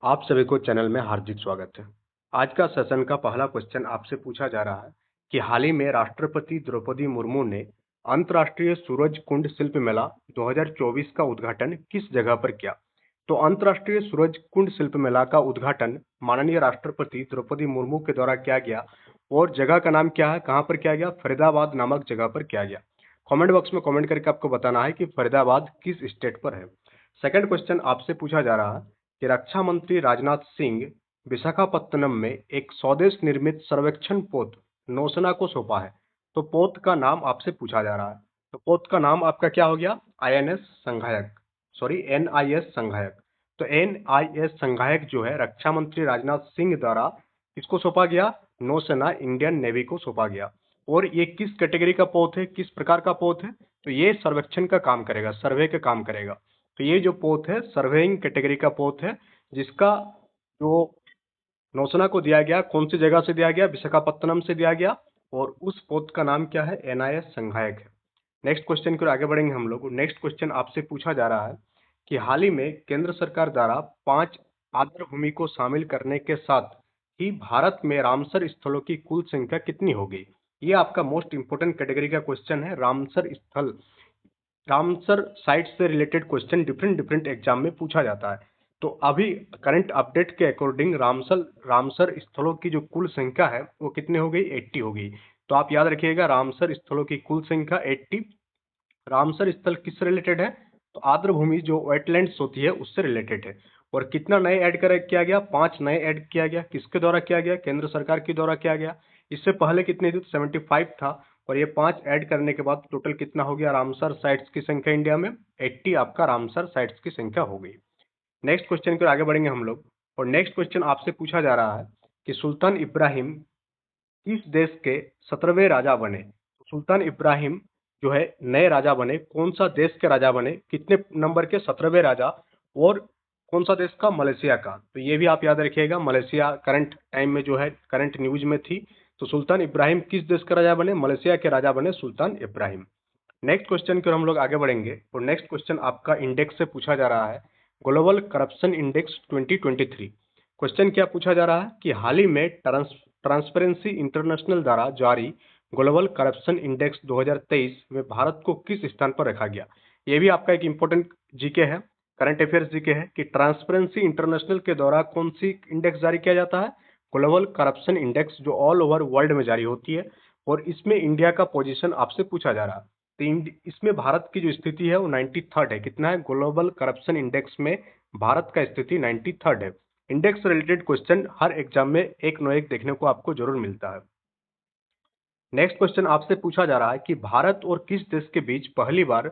आप सभी को चैनल में हार्दिक स्वागत है। आज का सेशन का पहला क्वेश्चन आपसे पूछा जा रहा है कि हाल ही में राष्ट्रपति द्रौपदी मुर्मू ने अंतर्राष्ट्रीय सूरज कुंड शिल्प मेला 2024 का उद्घाटन किस जगह पर किया। तो अंतर्राष्ट्रीय सूरज कुंड शिल्प मेला का उद्घाटन माननीय राष्ट्रपति द्रौपदी मुर्मू के द्वारा किया गया और जगह का नाम क्या है, कहाँ पर किया गया? फरीदाबाद नामक जगह पर किया गया। कमेंट बॉक्स में कमेंट करके आपको बताना है कि फरीदाबाद किस स्टेट पर है। सेकंड क्वेश्चन आपसे पूछा जा रहा है कि रक्षा मंत्री राजनाथ सिंह विशाखापत्तनम में एक स्वदेश निर्मित सर्वेक्षण पोत नौसेना को सौंपा है। तो पोत का नाम आपसे पूछा जा रहा है। तो पोत का नाम आपका क्या हो गया? INS Sandhayak, sorry NIS Sandhayak. तो एनआईएस संघायक जो है रक्षा मंत्री राजनाथ सिंह द्वारा किसको सौंपा गया? नौसेना इंडियन नेवी को सौंपा गया। और ये किस कैटेगरी का पोत है, किस प्रकार का पोत है? तो ये सर्वेक्षण का काम करेगा, सर्वे का काम करेगा। तो ये जो पोत है सर्वेइंग कैटेगरी का पोत है, जिसका जो नौसेना को दिया गया, कौन सी जगह से दिया गया? विशाखापत्तनम से दिया गया। और उस पोत का नाम क्या है? एनआईएस संघायक है। नेक्स्ट क्वेश्चन की ओर आगे बढ़ेंगे हम लोग। नेक्स्ट क्वेश्चन आपसे पूछा जा रहा है कि हाल ही में केंद्र सरकार द्वारा 5 आर्द्रभूमि को शामिल करने के साथ ही भारत में रामसर स्थलों की कुल संख्या कितनी हो गई? ये आपका मोस्ट इंपोर्टेंट कैटेगरी का क्वेश्चन है। रामसर स्थल, रामसर साइट से related question different different exam में पूछा जाता है। तो अभी करंट अपडेट के अकॉर्डिंग रामसर स्थलों की जो कुल संख्या है वो कितने हो गई? 80 हो गई। तो आप याद रखिएगा रामसर स्थलों की कुल संख्या 80। रामसर स्थल किससे रिलेटेड है? तो आर्द्रभूमि जो वेटलैंड्स होती है उससे रिलेटेड है। और कितना नए ऐड किया गया? 5 नए ऐड किया गया। किसके द्वारा किया गया? केंद्र सरकार के द्वारा किया गया। इससे पहले कितने थे? 75 था। और ये 5 ऐड करने के बाद टोटल कितना हो गया? रामसर साइट्स की संख्या इंडिया में 80 आपका रामसर साइट्स की संख्या हो गई। नेक्स्ट क्वेश्चन की ओर आगे बढ़ेंगे हम लोग। और नेक्स्ट क्वेश्चन आपसे पूछा जा रहा है कि सुल्तान इब्राहिम किस देश के 17वें राजा बने? सुल्तान इब्राहिम जो है नए राजा बने, कौन सा देश के राजा बने, कितने नंबर के? 17वें राजा। और कौन सा देश का? मलेशिया का। तो ये भी आप याद रखिएगा, मलेशिया करंट टाइम में जो है करंट न्यूज में थी। तो सुल्तान इब्राहिम किस देश के राजा बने? मलेशिया के राजा बने सुल्तान इब्राहिम। नेक्स्ट क्वेश्चन की ओर हम लोग आगे बढ़ेंगे। और नेक्स्ट क्वेश्चन आपका इंडेक्स से पूछा जा रहा है, ग्लोबल करप्शन इंडेक्स 2023। क्वेश्चन क्या पूछा जा रहा है कि हाल ही में ट्रांसपेरेंसी इंटरनेशनल द्वारा जारी ग्लोबल करप्शन इंडेक्स 2023 में भारत को किस स्थान पर रखा गया? ये भी आपका एक इंपॉर्टेंट जीके है, करंट अफेयर्स जीके है कि ट्रांसपेरेंसी इंटरनेशनल के द्वारा कौन सी इंडेक्स जारी किया जाता है? ग्लोबल करप्शन इंडेक्स, जो ऑल ओवर वर्ल्ड में जारी होती है। और इसमें इंडिया का पोजीशन आपसे पूछा जा रहा है। तो इसमें भारत की जो स्थिति है वो 93rd है। कितना है? ग्लोबल करप्शन इंडेक्स में भारत का स्थिति 93rd है। इंडेक्स से रिलेटेड क्वेश्चन हर एग्जाम में एक न एक देखने को आपको जरूर मिलता है। नेक्स्ट क्वेश्चन आपसे पूछा जा रहा है कि भारत और किस देश के बीच पहली बार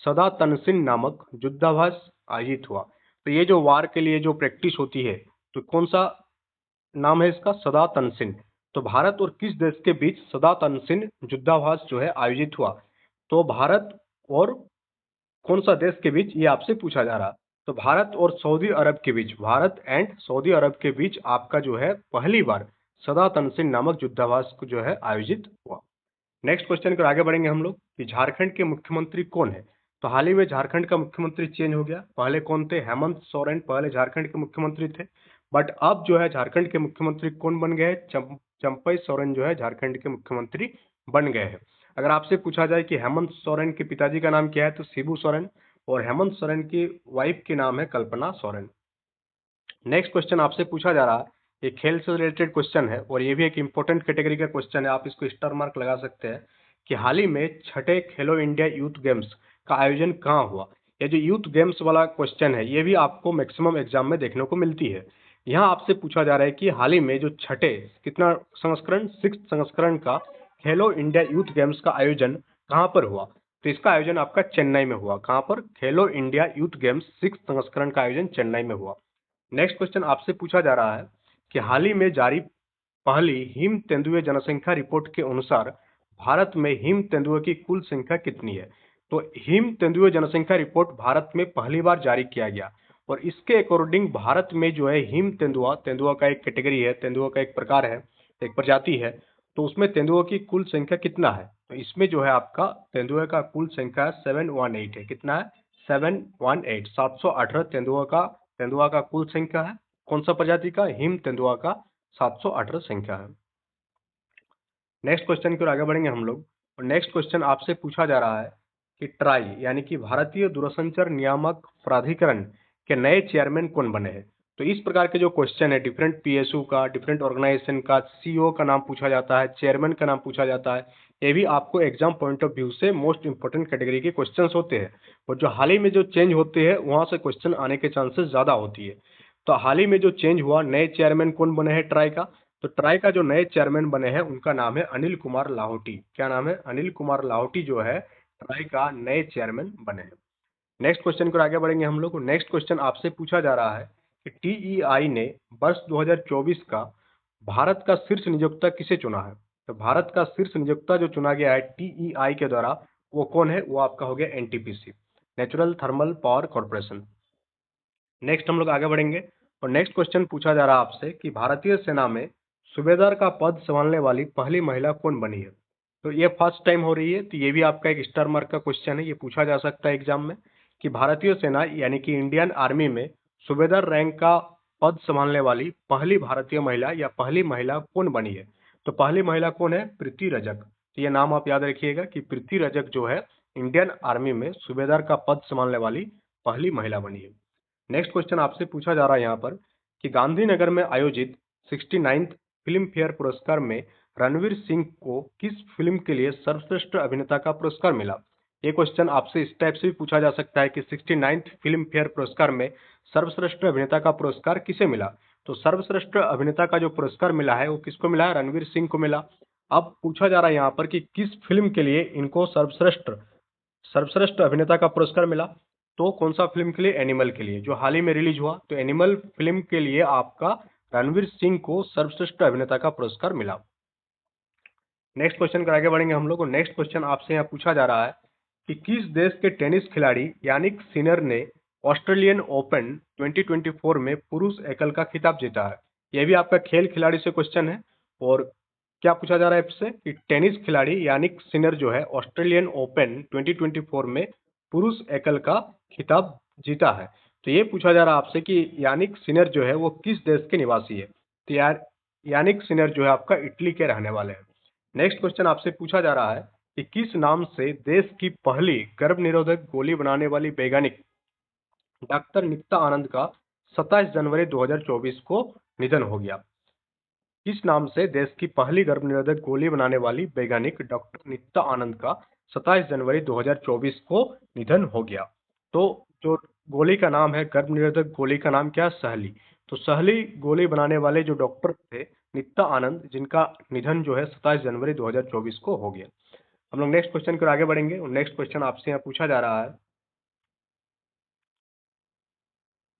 सदा तनसिन नामक युद्धाभ्यास आयोजित हुआ? तो ये जो वार के लिए जो प्रैक्टिस होती है, तो कौन सा नाम है इसका? सदा तनसिन। तो भारत और किस देश के बीच सदा तनसिन युद्धाभ्यास जो है आयोजित हुआ? तो भारत और कौन सा देश के बीच, ये आपसे पूछा जा रहा। तो भारत और सऊदी अरब के बीच, भारत एंड सऊदी अरब के बीच आपका जो है पहली बार सदा तनसिन नामक युद्धाभ्यास को जो है आयोजित हुआ। नेक्स्ट क्वेश्चन पर आगे बढ़ेंगे हम लोग कि झारखंड के मुख्यमंत्री कौन है? तो हाल ही में झारखंड का मुख्यमंत्री चेंज हो गया। पहले कौन थे? हेमंत सोरेन पहले झारखंड के मुख्यमंत्री थे। बट अब जो है झारखंड के मुख्यमंत्री कौन बन गए हैं? चंपई सोरेन जो है झारखंड के मुख्यमंत्री बन गए हैं। अगर आपसे पूछा जाए कि हेमंत सोरेन के पिताजी का नाम क्या है, तो शिबू सोरेन। और हेमंत सोरेन की वाइफ के नाम है कल्पना सोरेन। नेक्स्ट क्वेश्चन आपसे पूछा जा रहा है, ये खेल से रिलेटेड क्वेश्चन है और ये भी एक इंपॉर्टेंट कैटेगरी का क्वेश्चन है, आप इसको स्टार मार्क लगा सकते हैं कि हाल ही में छठे खेलो इंडिया यूथ गेम्स का आयोजन कहाँ हुआ? ये जो यूथ गेम्स वाला क्वेश्चन है ये भी आपको मैक्सिमम एग्जाम में देखने को मिलती है। यहाँ आपसे पूछा जा रहा है कि हाल ही में जो छठे कितना संस्करण, 6th संस्करण का खेलो इंडिया यूथ गेम्स का आयोजन कहाँ पर हुआ? तो इसका आयोजन आपका चेन्नई में हुआ। कहाँ पर? खेलो इंडिया यूथ गेम्स 6th संस्करण का आयोजन चेन्नई में हुआ। नेक्स्ट क्वेश्चन आपसे पूछा जा रहा है कि हाल ही में जारी पहली हिम तेंदुए जनसंख्या रिपोर्ट के अनुसार भारत में हिम तेंदुए की कुल संख्या कितनी है? तो हिम तेंदुए जनसंख्या रिपोर्ट भारत में पहली बार जारी किया गया और इसके अकॉर्डिंग भारत में जो है हिम तेंदुआ, तेंदुआ का एक कैटेगरी है, तेंदुआ का एक प्रकार है, एक प्रजाति है। तो उसमें तेंदुआ की कुल संख्या कितना है? तो इसमें जो है आपका तेंदुए का कुल संख्या 718 है। कितना है? 718, 718 तेंदुआ का कुल संख्या है। कौन सा प्रजाति का? हिम तेंदुआ का 718 संख्या है। नेक्स्ट क्वेश्चन की ओर आगे बढ़ेंगे हम लोग, और नेक्स्ट क्वेश्चन आपसे पूछा जा रहा है कि ट्राई यानी कि भारतीय दूरसंचार नियामक प्राधिकरण के नए चेयरमैन कौन बने हैं। तो इस प्रकार के जो क्वेश्चन है डिफरेंट पीएसयू का, डिफरेंट ऑर्गेनाइजेशन का सीईओ का नाम पूछा जाता है, चेयरमैन का नाम पूछा जाता है, ये भी आपको एग्जाम पॉइंट ऑफ व्यू से मोस्ट इंपोर्टेंट कैटेगरी के क्वेश्चंस होते हैं। और जो हाल ही में जो चेंज होते हैं वहां से क्वेश्चन आने के चांसेस ज्यादा होती है। तो हाल ही में जो चेंज हुआ, नए चेयरमैन कौन बने हैं ट्राई का? तो ट्राई का जो नए चेयरमैन बने हैं उनका नाम है अनिल कुमार लाहौटी। क्या नाम है? अनिल कुमार लाहौटी जो है ट्राई का नए चेयरमैन बने हैं। नेक्स्ट क्वेश्चन को आगे बढ़ेंगे हम लोग। नेक्स्ट क्वेश्चन आपसे पूछा जा रहा है कि टीईआई ने वर्ष 2024 का भारत का शीर्ष नियोक्ता किसे चुना है। तो भारत का शीर्ष नियोक्ता जो चुना गया है टीईआई के द्वारा वो कौन है? वो आपका हो गया NTPC, natural thermal power corporation. Next हम लोग आगे बढ़ेंगे, और नेक्स्ट क्वेश्चन पूछा जा रहा है आपसे कि भारतीय सेना में सूबेदार का पद संभालने वाली पहली महिला कौन बनी है। तो ये फर्स्ट टाइम हो रही है, तो ये भी आपका एक स्टार मार्क का क्वेश्चन है, ये पूछा जा सकता है एग्जाम में कि भारतीय सेना यानी कि इंडियन आर्मी में सूबेदार रैंक का पद संभालने वाली पहली भारतीय महिला या पहली महिला कौन बनी है। तो पहली महिला कौन है? प्रीति रजक। तो ये नाम आप याद रखिएगा कि प्रीति रजक जो है इंडियन आर्मी में सूबेदार का पद संभालने वाली पहली महिला बनी है। नेक्स्ट क्वेश्चन आपसे पूछा जा रहा है यहाँ पर कि गांधीनगर में आयोजित 69th फिल्म फेयर पुरस्कार में रणवीर सिंह को किस फिल्म के लिए सर्वश्रेष्ठ अभिनेता का पुरस्कार मिला। ये क्वेश्चन आपसे इस टाइप से भी पूछा जा सकता है कि 69th फिल्म फेयर पुरस्कार में सर्वश्रेष्ठ अभिनेता का पुरस्कार किसे मिला। तो सर्वश्रेष्ठ अभिनेता का जो पुरस्कार मिला है वो किसको मिला है? रणवीर सिंह को मिला। अब पूछा जा रहा है यहाँ पर कि किस फिल्म के लिए इनको सर्वश्रेष्ठ सर्वश्रेष्ठ अभिनेता का पुरस्कार मिला। तो कौन सा फिल्म के लिए? एनिमल के लिए, जो हाल ही में रिलीज हुआ। तो एनिमल फिल्म के लिए आपका रणवीर सिंह को सर्वश्रेष्ठ अभिनेता का पुरस्कार मिला। नेक्स्ट क्वेश्चन पर आगे बढ़ेंगे हम लोग। नेक्स्ट क्वेश्चन आपसे यहाँ पूछा जा रहा है कि किस देश के टेनिस खिलाड़ी यानिक सिनर ने ऑस्ट्रेलियन ओपन 2024 में पुरुष एकल का खिताब जीता है। यह भी आपका खेल खिलाड़ी से क्वेश्चन है। और क्या पूछा जा रहा है आपसे कि टेनिस खिलाड़ी यानिक सिनर जो है ऑस्ट्रेलियन ओपन 2024 में पुरुष एकल का खिताब जीता है। तो ये पूछा जा रहा है आपसे कि यानिक सिनर जो है वो किस देश के निवासी है। तो यानिक सिनर जो है आपका इटली के रहने वाले हैं। नेक्स्ट क्वेश्चन आपसे पूछा जा रहा है कि किस नाम से देश की पहली गर्भ निरोधक गोली बनाने वाली वैज्ञानिक डॉक्टर नित्या आनंद का 27 जनवरी 2024 को निधन हो गया। किस नाम से देश की पहली गर्भ निरोधक गोली बनाने वाली वैज्ञानिक डॉक्टर नित्या आनंद का 27 जनवरी 2024 को निधन हो गया। तो जो गोली का नाम है, गर्भ निरोधक गोली का नाम क्या है? सहली। तो सहली गोली बनाने वाले जो डॉक्टर थे नित्या आनंद, जिनका निधन जो है 27 जनवरी 2024 को हो गया। हम लोग नेक्स्ट क्वेश्चन की ओर आगे बढ़ेंगे, और नेक्स्ट क्वेश्चन आपसे यहाँ पूछा जा रहा है,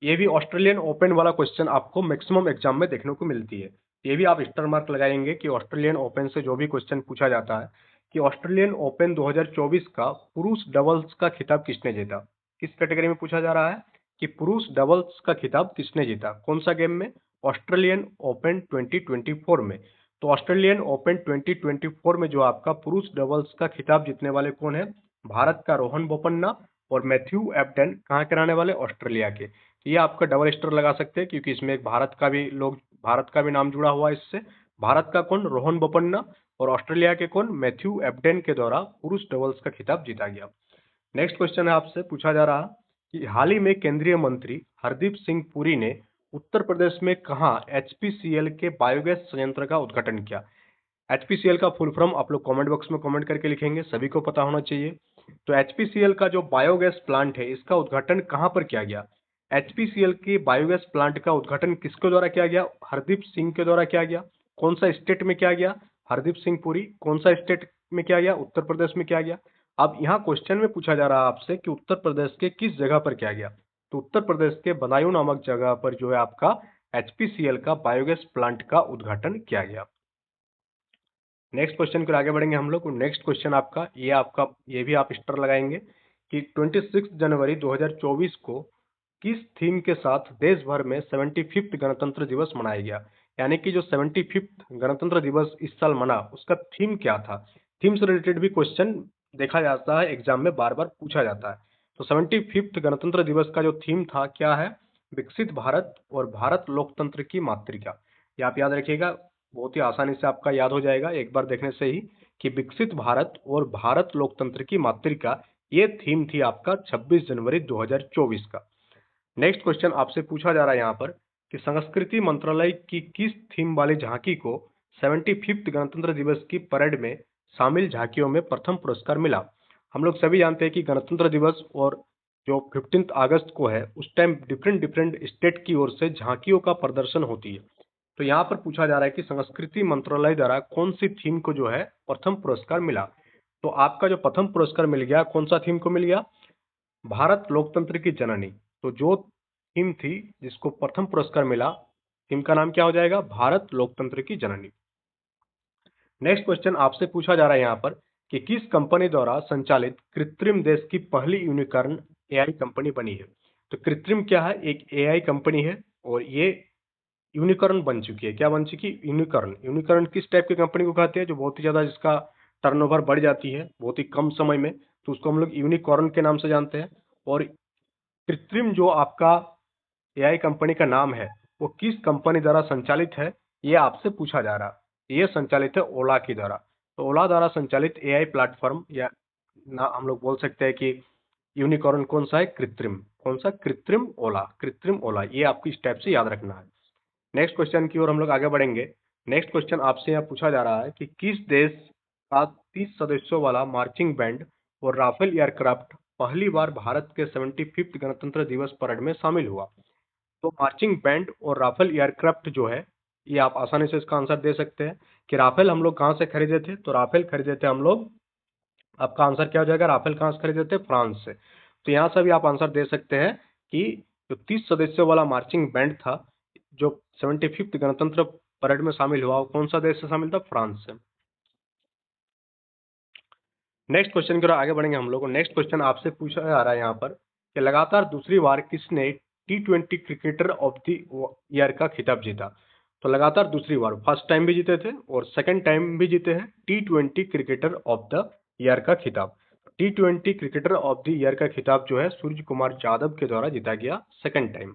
ये भी ऑस्ट्रेलियन ओपन वाला क्वेश्चन आपको मैक्सिमम एग्जाम में देखने को मिलती है। ये भी आप स्टार मार्क लगाएंगे कि ऑस्ट्रेलियन ओपन से जो भी क्वेश्चन पूछा जाता है कि ऑस्ट्रेलियन ओपन 2024 का पुरुष डबल्स का खिताब किसने जीता। किस कैटेगरी में पूछा जा रहा है कि पुरुष डबल्स का खिताब किसने जीता, कौन सा गेम में? ऑस्ट्रेलियन ओपन 2024 में। तो ऑस्ट्रेलियन ओपन 2024 में जो आपका पुरुष डबल्स का खिताब जीतने वाले कौन है? भारत का रोहन बोपन्ना और मैथ्यू एबडन, कहाँ के रहने वाले? ऑस्ट्रेलिया के। ये आपका डबल स्टार लगा सकते हैं क्योंकि इसमें एक भारत का भी नाम जुड़ा हुआ है इससे। भारत का कौन? रोहन बोपन्ना, और ऑस्ट्रेलिया के कौन? मैथ्यू एबडेन के द्वारा पुरुष डबल्स का खिताब जीता गया। नेक्स्ट क्वेश्चन है आपसे पूछा जा रहा कि हाल ही में केंद्रीय मंत्री हरदीप सिंह पुरी ने उत्तर प्रदेश में कहाँ एचपीसीएल के बायोगैस संयंत्र का उद्घाटन किया। एचपीसीएल का फुल फॉर्म आप लोग कमेंट बॉक्स में कमेंट करके लिखेंगे, सभी को पता होना चाहिए। तो एचपीसीएल का जो बायोगैस प्लांट है इसका उद्घाटन कहाँ पर किया गया? एचपीसीएल के बायोगैस प्लांट का उद्घाटन किसके द्वारा किया गया? हरदीप सिंह के द्वारा किया गया। कौन सा स्टेट में किया गया? हरदीप सिंह पुरी कौन सा स्टेट में किया गया? उत्तर प्रदेश में किया गया। अब यहाँ क्वेश्चन में पूछा जा रहा है आपसे कि उत्तर प्रदेश के किस जगह पर किया गया। तो उत्तर प्रदेश के बदायूं नामक जगह पर जो है आपका एचपीसीएल का बायोगैस प्लांट का उद्घाटन किया गया। नेक्स्ट क्वेश्चन पर आगे बढ़ेंगे हम लोग। नेक्स्ट क्वेश्चन आपका ये भी आप स्टार लगाएंगे कि 26 जनवरी 2024 को किस थीम के साथ देश भर में 75th गणतंत्र दिवस मनाया गया। यानी कि जो 75th गणतंत्र दिवस इस साल मना उसका थीम क्या था। थीम से रिलेटेड भी क्वेश्चन देखा जाता है, एग्जाम में बार बार पूछा जाता है। तो 75th गणतंत्र दिवस का जो थीम था क्या है? विकसित भारत और भारत लोकतंत्र की मातृका। ये आप याद रखिएगा, बहुत ही आसानी से आपका याद हो जाएगा एक बार देखने से ही, कि विकसित भारत और भारत लोकतंत्र की मातृका, ये थीम थी आपका 26 जनवरी 2024 का। नेक्स्ट क्वेश्चन आपसे पूछा जा रहा है यहाँ पर कि संस्कृति मंत्रालय की किस थीम वाली झांकी को 75th गणतंत्र दिवस की परेड में शामिल झांकियों में प्रथम पुरस्कार मिला। हम लोग सभी जानते हैं कि गणतंत्र दिवस और जो 15 अगस्त को है उस टाइम डिफरेंट डिफरेंट स्टेट की ओर से झांकियों का प्रदर्शन होती है। तो यहाँ पर पूछा जा रहा है कि संस्कृति मंत्रालय द्वारा कौन सी थीम को जो है प्रथम पुरस्कार मिला। तो आपका जो प्रथम पुरस्कार मिल गया, कौन सा थीम को मिल गया? भारत लोकतंत्र की जननी। तो जो थीम थी जिसको प्रथम पुरस्कार मिला, थीम का नाम क्या हो जाएगा? भारत लोकतंत्र की जननी। नेक्स्ट क्वेश्चन आपसे पूछा जा रहा है यहाँ पर कि किस कंपनी द्वारा संचालित कृत्रिम देश की पहली यूनिकॉर्न एआई कंपनी बनी है। तो कृत्रिम क्या है? एक एआई कंपनी है और ये यूनिकॉर्न बन चुकी है। क्या बन चुकी? यूनिकॉर्न। यूनिकॉर्न किस टाइप की कंपनी को कहते हैं? जो बहुत ही ज्यादा जिसका टर्नओवर बढ़ जाती है बहुत ही कम समय में, तो उसको हम लोग यूनिकॉर्न के नाम से जानते हैं। और कृत्रिम जो आपका एआई कंपनी का नाम है वो किस कंपनी द्वारा संचालित है, ये आपसे पूछा जा रहा है। ये संचालित है ओला की द्वारा। तो ओला द्वारा संचालित एआई प्लेटफॉर्म, या ना हम लोग बोल सकते हैं कि यूनिकॉर्न कौन सा है? कृत्रिम। कौन सा? कृत्रिम ओला। कृत्रिम ओला, ये आपको इस टाइप से याद रखना है। नेक्स्ट क्वेश्चन की ओर हम लोग आगे बढ़ेंगे। नेक्स्ट क्वेश्चन आपसे यहाँ पूछा जा रहा है कि किस देश का 30 सदस्यों वाला मार्चिंग बैंड और राफेल एयरक्राफ्ट पहली बार भारत के 75th गणतंत्र दिवस परेड में शामिल हुआ। तो मार्चिंग बैंड और राफेल एयरक्राफ्ट जो है, ये आप आसानी से इसका आंसर दे सकते हैं कि राफेल हम लोग कहाँ से खरीदे थे। तो राफेल खरीदे थे हम लोग, आपका आंसर क्या हो जाएगा? राफेल कहाँ से खरीदे थे? फ्रांस से। तो यहाँ से भी आप आंसर दे सकते हैं कि जो 30 सदस्यों वाला मार्चिंग बैंड था जो 75th गणतंत्र परेड में शामिल हुआ, वो कौन सा देश से शामिल था? फ्रांस से। नेक्स्ट क्वेश्चन की ओर आगे बढ़ेंगे हम लोग। नेक्स्ट क्वेश्चन आपसे पूछा जा रहा है यहाँ पर कि लगातार दूसरी बार किसने T20 cricketer of the year का खिताब जीता। तो लगातार दूसरी बार, फर्स्ट टाइम भी जीते थे और सेकंड टाइम भी जीते हैं T20 cricketer of the year का खिताब। T20 cricketer of the year का खिताब जो है सूर्य कुमार यादव के द्वारा जीता गया सेकंड टाइम।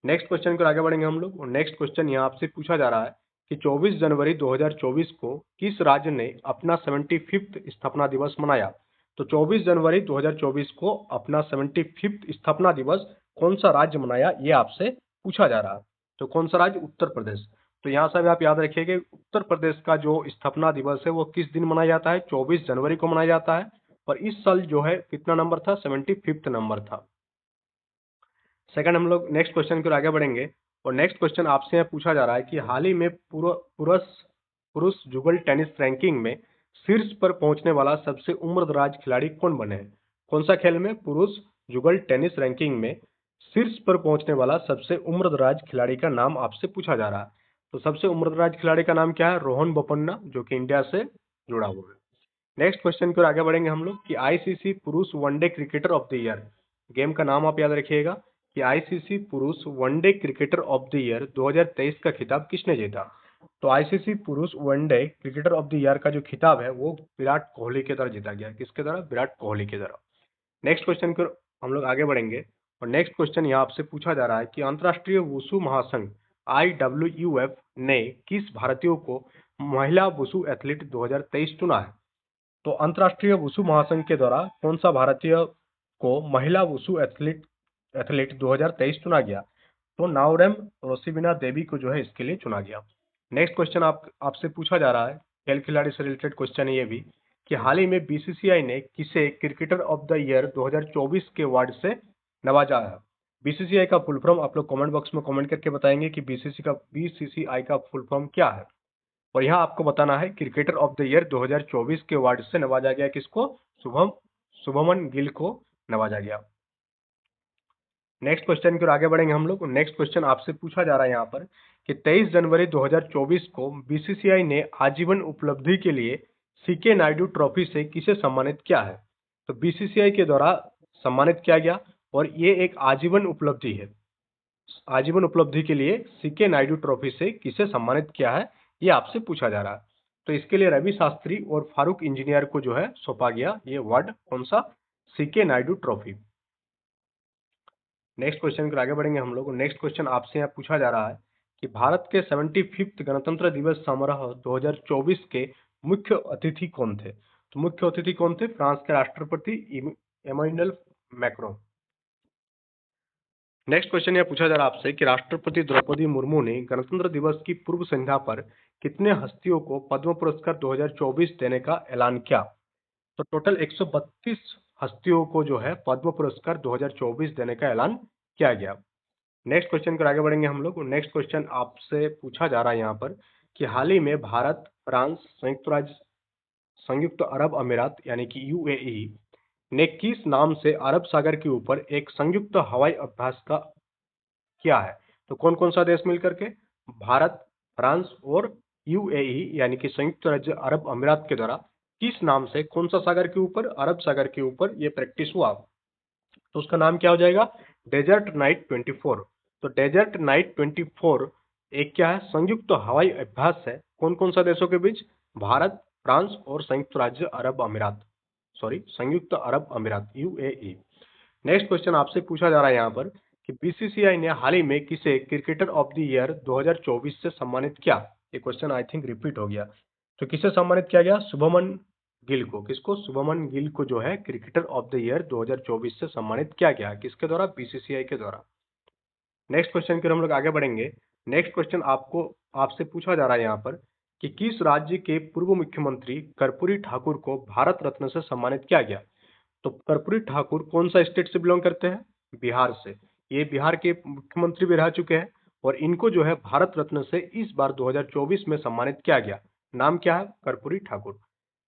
नेक्स्ट क्वेश्चन को आगे बढ़ेंगे हम लोग। और नेक्स्ट क्वेश्चन यहाँ आपसे पूछा जा रहा है कि 24 जनवरी 2024 को किस राज्य ने अपना 75th स्थापना दिवस मनाया। तो 24 जनवरी 2024 को अपना 75th स्थापना दिवस कौन सा राज्य मनाया, ये आपसे पूछा जा रहा है। तो कौन सा राज्य? उत्तर प्रदेश। तो यहाँ से भी आप याद रखिएगा, उत्तर प्रदेश का जो स्थापना दिवस है वो किस दिन मनाया जाता है? 24 जनवरी को मनाया जाता है। और इस साल जो है कितना नंबर था? 75th नंबर था। सेकंड हम लोग नेक्स्ट क्वेश्चन की ओर आगे बढ़ेंगे। और नेक्स्ट क्वेश्चन आपसे यहाँ पूछा जा रहा है कि हाल ही में पुरुष पुरुष जुगल टेनिस रैंकिंग में शीर्ष पर पहुंचने वाला सबसे उम्रदराज खिलाड़ी कौन बने हैं। कौन सा खेल में? पुरुष जुगल टेनिस रैंकिंग में शीर्ष पर पहुंचने वाला सबसे उम्रदराज खिलाड़ी का नाम आपसे पूछा जा रहा है। तो सबसे उम्रदराज खिलाड़ी का नाम क्या है? रोहन बोपन्ना, जो कि इंडिया से जुड़ा हुआ है। नेक्स्ट क्वेश्चन की ओर आगे बढ़ेंगे हम लोग कि आईसीसी पुरुष one day cricketer of the year, game का नाम आप याद रखिएगा कि आईसीसी पुरुष one day cricketer of the year 2023 का खिताब किसने जीता। तो आईसीसी पुरुष one day cricketer of the year का जो खिताब है वो विराट कोहली के द्वारा जीता गया। किसके द्वारा? विराट कोहली के द्वारा। नेक्स्ट क्वेश्चन की ओर हम लोग आगे बढ़ेंगे। और नेक्स्ट क्वेश्चन यहाँ आपसे पूछा जा रहा है कि अंतर्राष्ट्रीय वुशु महासंघ IWUF ने किस भारतीय को महिला वुशु एथलीट 2023 चुना है। तो अंतर्राष्ट्रीय वुशु महासंघ के द्वारा कौन सा भारतीय को महिला वुशु एथलीट एथलीट 2023 चुना गया। तो नाओरेम रोसिबिना देवी को जो है इसके लिए चुना गया। नेक्स्ट क्वेश्चन आपसे पूछा जा रहा है, खेल खिलाड़ी से रिलेटेड क्वेश्चन है ये भी, कि हाल ही में बीसीसीआई ने किसे क्रिकेटर ऑफ द ईयर 2024 के अवार्ड से नवाजा है। बीसीसीआई का फुल फॉर्म आप लोग कमेंट बॉक्स में कमेंट करके बताएंगे कि बीसीसीआई का फुल फॉर्म क्या है। और यहाँ आपको बताना है क्रिकेटर ऑफ द ईयर 2024 के अवार्ड से नवाजा गया किसको? शुभमन गिल को नवाजा गया। नेक्स्ट क्वेश्चन की ओर आगे बढ़ेंगे हम लोग। नेक्स्ट क्वेश्चन आपसे पूछा जा रहा है यहाँ पर कि 23 जनवरी 2024 को बीसीसीआई ने आजीवन उपलब्धि के लिए सीके नायडू ट्रॉफी से किसे सम्मानित किया है। तो बीसीसीआई के द्वारा सम्मानित किया गया और ये एक आजीवन उपलब्धि है। आजीवन उपलब्धि के लिए सीके नायडू ट्रॉफी से किसे सम्मानित किया है, ये आपसे पूछा जा रहा है। तो इसके लिए रवि शास्त्री और फारूक इंजीनियर को जो है सौंपा गया ये अवार्ड। कौन सा? CK Naidu trophy. Next question पर आगे बढ़ेंगे हम लोग। नेक्स्ट क्वेश्चन आपसे यहाँ पूछा जा रहा है कि भारत के 75th गणतंत्र दिवस समारोह 2024 के मुख्य अतिथि कौन थे? तो मुख्य अतिथि कौन थे? फ्रांस के राष्ट्रपति इमैनुअल मैक्रोन। नेक्स्ट क्वेश्चन यह पूछा जा रहा है आपसे कि राष्ट्रपति द्रौपदी मुर्मू ने गणतंत्र दिवस की पूर्व संध्या पर कितने हस्तियों को पद्म पुरस्कार 2024 देने का ऐलान किया? तो टोटल 132 हस्तियों को जो है पद्म पुरस्कार 2024 देने का ऐलान किया गया। नेक्स्ट क्वेश्चन पर आगे बढ़ेंगे हम लोग। नेक्स्ट क्वेश्चन आपसे पूछा जा रहा है यहाँ पर कि हाल ही में भारत, फ्रांस, संयुक्त अरब अमीरात यानी कि यूएई ने किस नाम से अरब सागर के ऊपर एक संयुक्त हवाई अभ्यास का किया है? तो कौन कौन सा देश मिलकर के? भारत, फ्रांस और यूएई यानी कि संयुक्त राज्य अरब अमीरात के द्वारा किस नाम से, कौन सा सागर के ऊपर? अरब सागर के ऊपर ये प्रैक्टिस हुआ। तो उसका नाम क्या हो जाएगा? Desert night 24। तो डेजर्ट नाइट 24 एक क्या है? संयुक्त हवाई अभ्यास है। कौन कौन सा देशों के बीच? भारत, फ्रांस और संयुक्त राज्य अरब अमीरात, संयुक्त अरब अमीरात यूएई। नेक्स्ट क्वेश्चन आपसे पूछा जा रहा है यहाँ पर कि बीसीसीआई ने हाल ही में किसे क्रिकेटर ऑफ द ईयर 2024 से सम्मानित किया? ये क्वेश्चन आई थिंक रिपीट हो गया। तो किसे सम्मानित किया गया? शुभमन गिल को। किसको? शुभमन गिल को जो है क्रिकेटर ऑफ द ईयर 2024 से सम्मानित किया गया। किसके द्वारा? बीसीसीआई के द्वारा। नेक्स्ट क्वेश्चन की हम लोग आगे बढ़ेंगे। नेक्स्ट क्वेश्चन आपसे पूछा जा रहा है यहाँ पर कि किस राज्य के पूर्व मुख्यमंत्री कर्पूरी ठाकुर को भारत रत्न से सम्मानित किया गया? तो कर्पूरी ठाकुर कौन सा स्टेट से बिलोंग करते हैं? बिहार से। ये बिहार के मुख्यमंत्री भी रह चुके हैं और इनको जो है भारत रत्न से इस बार 2024 में सम्मानित किया गया। नाम क्या है? कर्पूरी ठाकुर।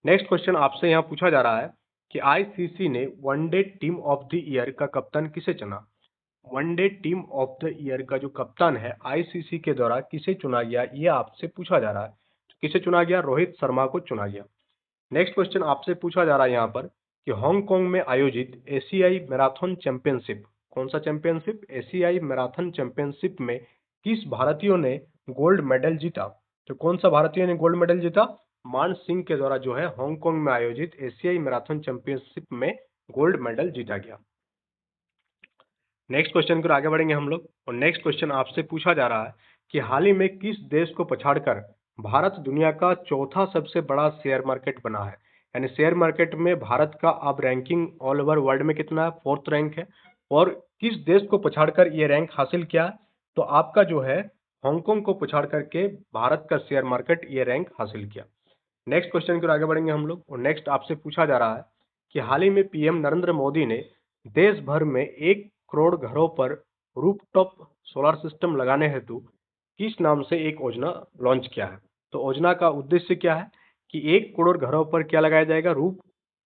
नेक्स्ट क्वेश्चन आपसे यहाँ पूछा जा रहा है कि आईसीसी ने one day team of the year का कप्तान किसे चुना? One day team of the year का जो कप्तान है आईसीसी के द्वारा किसे चुना गया, ये आपसे पूछा जा रहा है। तो किसे चुना गया? रोहित शर्मा को चुना गया। नेक्स्ट क्वेश्चन आपसे पूछा जा रहा है यहाँ पर कि हांगकांग में आयोजित एशियाई मैराथन चैंपियनशिप, कौन सा चैंपियनशिप? एशियाई मैराथन चैंपियनशिप में किस भारतीयों ने गोल्ड मेडल जीता? तो कौन सा भारतीय ने गोल्ड मेडल जीता? मान सिंह के द्वारा जो है हांगकांग में आयोजित एशियाई मैराथन चैंपियनशिप में गोल्ड मेडल जीता गया। नेक्स्ट क्वेश्चन पर आगे बढ़ेंगे हम लोग और नेक्स्ट क्वेश्चन आपसे पूछा जा रहा है कि हाल ही में किस देश को पछाड़कर भारत दुनिया का चौथा सबसे बड़ा शेयर मार्केट बना है? यानी शेयर मार्केट में भारत का अब रैंकिंग ऑल ओवर वर्ल्ड में कितना है? 4th रैंक है। और किस देश को पछाड़कर ये रैंक हासिल किया? तो आपका जो है हांगकांग को पछाड़ करके भारत का शेयर मार्केट ये रैंक हासिल किया। नेक्स्ट क्वेश्चन की ओर आगे बढ़ेंगे हम लोग और नेक्स्ट आपसे पूछा जा रहा है कि हाल ही में पीएम नरेंद्र मोदी ने देश भर में 1 करोड़ घरों पर रूफटॉप सोलर सिस्टम लगाने हेतु किस नाम से एक योजना लॉन्च किया है? तो योजना का उद्देश्य क्या है कि 1 करोड़ घरों पर क्या लगाया जाएगा?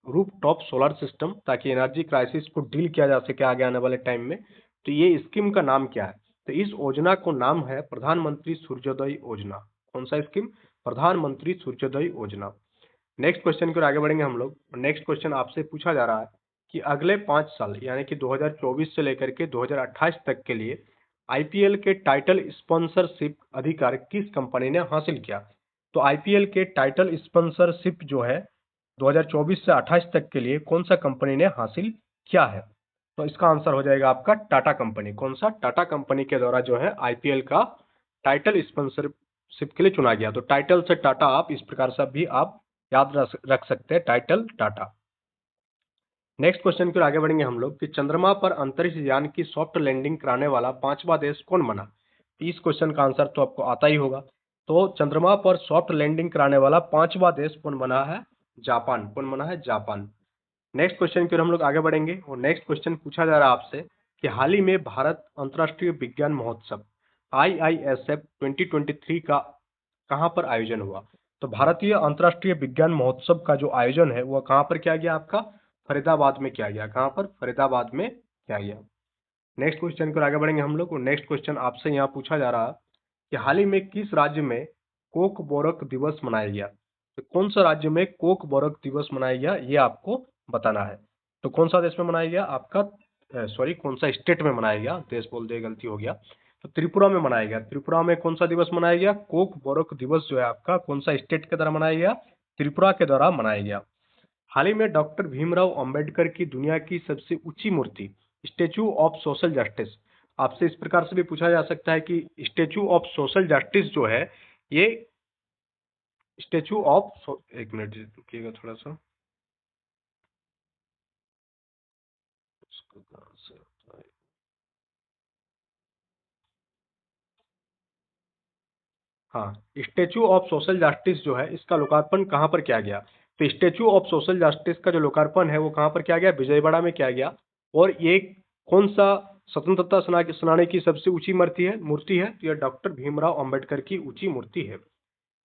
रूफटॉप सोलर सिस्टम, ताकि एनर्जी क्राइसिस को डील किया जा सके आगे आने वाले टाइम में। तो ये स्कीम का नाम क्या है? तो इस योजना को नाम है प्रधानमंत्री सूर्योदय योजना। कौन सा स्कीम? प्रधानमंत्री सूर्योदय योजना। नेक्स्ट क्वेश्चन की ओर आगे बढ़ेंगे हम लोग। नेक्स्ट क्वेश्चन आपसे पूछा जा रहा है कि अगले 5 साल यानी कि 2024 से लेकर के 2028 तक के लिए आईपीएल के टाइटल स्पॉन्सरशिप अधिकार किस कंपनी ने हासिल किया? तो आईपीएल के टाइटल स्पॉन्सरशिप जो है 2024 से 28 तक के लिए कौन सा कंपनी ने हासिल किया है? तो इसका आंसर हो जाएगा आपका टाटा कंपनी। कौन सा? टाटा कंपनी के द्वारा जो है आईपीएल का टाइटल स्पॉन्सरशिप के लिए चुना गया। तो टाइटल से टाटा आप इस प्रकार से भी आप याद रख सकते हैं, टाइटल टाटा। नेक्स्ट क्वेश्चन की ओर आगे बढ़ेंगे हम लोग कि चंद्रमा पर अंतरिक्ष यान की सॉफ्ट लैंडिंग कराने वाला 5वां देश कौन बना? इस क्वेश्चन का आंसर तो आपको आता ही होगा। तो चंद्रमा पर सॉफ्ट लैंडिंग कराने वाला 5वां देश कौन बना है? जापान। कौन बना है? जापान। नेक्स्ट क्वेश्चन की ओर हम लोग आगे बढ़ेंगे और नेक्स्ट क्वेश्चन पूछा जा रहा है आपसे कि हाल ही में भारत अंतर्राष्ट्रीय विज्ञान महोत्सव IISF 2023 का कहाँ पर आयोजन हुआ? तो भारतीय अंतर्राष्ट्रीय विज्ञान महोत्सव का जो आयोजन है वह कहाँ पर किया गया? आपका फरीदाबाद में किया गया। कहाँ पर? फरीदाबाद में किया गया। नेक्स्ट क्वेश्चन पर आगे बढ़ेंगे हम लोग और नेक्स्ट क्वेश्चन आपसे यहाँ पूछा जा रहा है कि हाल ही में किस राज्य में कोक बोरक दिवस मनाया गया? तो कौन सा राज्य में कोक बोरक दिवस मनाया गया ये आपको बताना है। तो कौन सा देश में मनाया गया? आपका कौन सा स्टेट में मनाया गया? देश बोल दिया, गलती हो गया। तो त्रिपुरा में मनाया गया। त्रिपुरा में कौन सा दिवस मनाया गया? कोक बोरक दिवस जो है आपका कौन सा स्टेट के द्वारा मनाया गया? त्रिपुरा के द्वारा मनाया गया। हाल ही में डॉक्टर भीमराव अंबेडकर की दुनिया की सबसे ऊंची मूर्ति स्टेचू ऑफ सोशल जस्टिस। आपसे इस प्रकार से भी पूछा जा सकता है कि स्टेचू ऑफ सोशल जस्टिस जो है ये स्टेचू ऑफ एक मिनट रुकिएगा थोड़ा सा। इसको कहाँ से होता है? हाँ, स्टेचू ऑफ सोशल जस्टिस जो है इसका लोकार्पण कहाँ पर किया गया? तो स्टेचू ऑफ सोशल जस्टिस का जो लोकार्पण है वो कहाँ पर किया गया? विजयवाड़ा में किया गया। और ये कौन सा स्वतंत्रता सेनानी की सबसे ऊंची मूर्ति है? तो यह डॉक्टर भीमराव अंबेडकर की ऊंची मूर्ति है।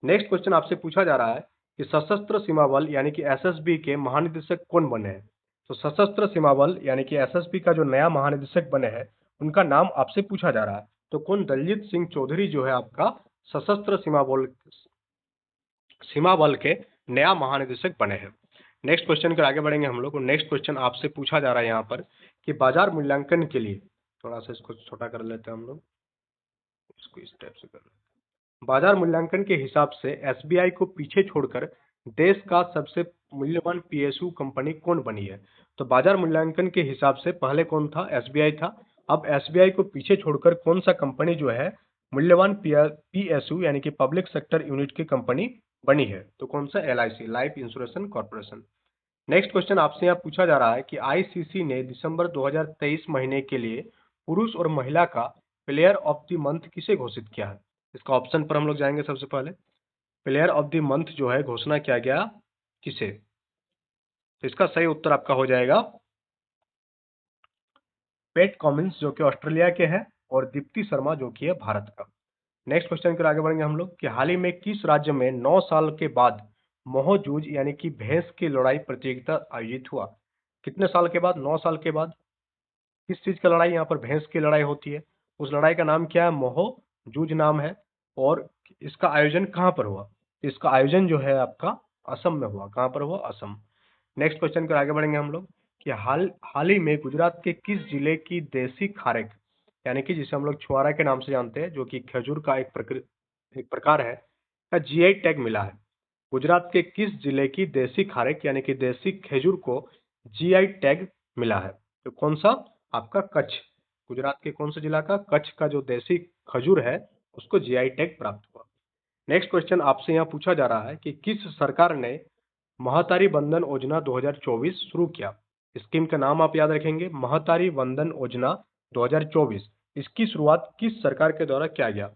नेक्स्ट क्वेश्चन आपसे पूछा जा रहा है कि सशस्त्र सीमा बल यानी कि एसएसबी के महानिदेशक कौन बने हैं? तो सशस्त्र सीमा बल यानी कि एसएसबी का जो नया महानिदेशक बने हैं उनका नाम आपसे पूछा जा रहा है। तो कौन? दलजीत सिंह चौधरी जो है आपका सशस्त्र सीमा बल के नया महानिदेशक बने हैं। नेक्स्ट क्वेश्चन की आगे बढ़ेंगे हम लोग। नेक्स्ट क्वेश्चन आपसे पूछा जा रहा है यहाँ पर कि बाजार मूल्यांकन के लिए, थोड़ा सा इसको छोटा कर लेते हैं हम लोग, इसको इस टाइप से कर लेते हैं। बाजार मूल्यांकन के हिसाब से एसबीआई को पीछे छोड़कर देश का सबसे मूल्यवान पीएसयू कंपनी कौन बनी है? तो बाजार मूल्यांकन के हिसाब से पहले कौन था? एसबीआई था। अब एसबीआई को पीछे छोड़कर कौन सा कंपनी जो है मूल्यवान पीएसयू यानी कि पब्लिक सेक्टर यूनिट की कंपनी बनी है? तो कौन सा? LIC, life insurance corporation. Next question आपसे यहाँ पूछा जा रहा है कि आईसीसी ने दिसंबर 2023 महीने के लिए पुरुष और महिला का प्लेयर ऑफ द मंथ किसे घोषित किया है? इसका ऑप्शन पर हम लोग जाएंगे। सबसे पहले प्लेयर ऑफ द मंथ जो है घोषणा किया गया किसे? तो इसका सही उत्तर आपका हो जाएगा पैट कमिंस जो कि ऑस्ट्रेलिया के हैं और दीप्ति शर्मा जो कि है भारत का। नेक्स्ट क्वेश्चन की ओर आगे बढ़ेंगे हम लोग कि हाल ही में किस राज्य में 9 साल के बाद मोहजूज यानी कि भैंस की लड़ाई प्रतियोगिता आयोजित हुआ? कितने साल के बाद? 9 साल के बाद किस चीज का लड़ाई? यहाँ पर भैंस की लड़ाई होती है। उस लड़ाई का नाम क्या है? मोहजूज नाम है। और इसका आयोजन कहाँ पर हुआ? इसका आयोजन जो है आपका असम में हुआ। कहाँ पर हुआ? असम। नेक्स्ट क्वेश्चन को आगे बढ़ेंगे हम लोग कि हाल हाल ही में गुजरात के किस जिले की देसी खारेक यानी कि जिसे हम लोग छुआरा के नाम से जानते हैं जो कि खजूर का एक प्रकार है का जीआई टैग मिला है? गुजरात के किस जिले की देसी खारेक यानी कि देसी खजूर को जीआई टैग मिला है? तो कौन सा? आपका कच्छ। गुजरात के कौन से जिला का? कच्छ का जो देसी खजूर है उसको जीआई टैग प्राप्त हुआ। नेक्स्ट क्वेश्चन आपसे यहाँ पूछा जा रहा है कि किस सरकार ने महतारी वंदन योजना 2024 शुरू किया? स्कीम का नाम आप याद रखेंगे, महतारी वंदन योजना 2024। इसकी शुरुआत किस सरकार के द्वारा किया गया?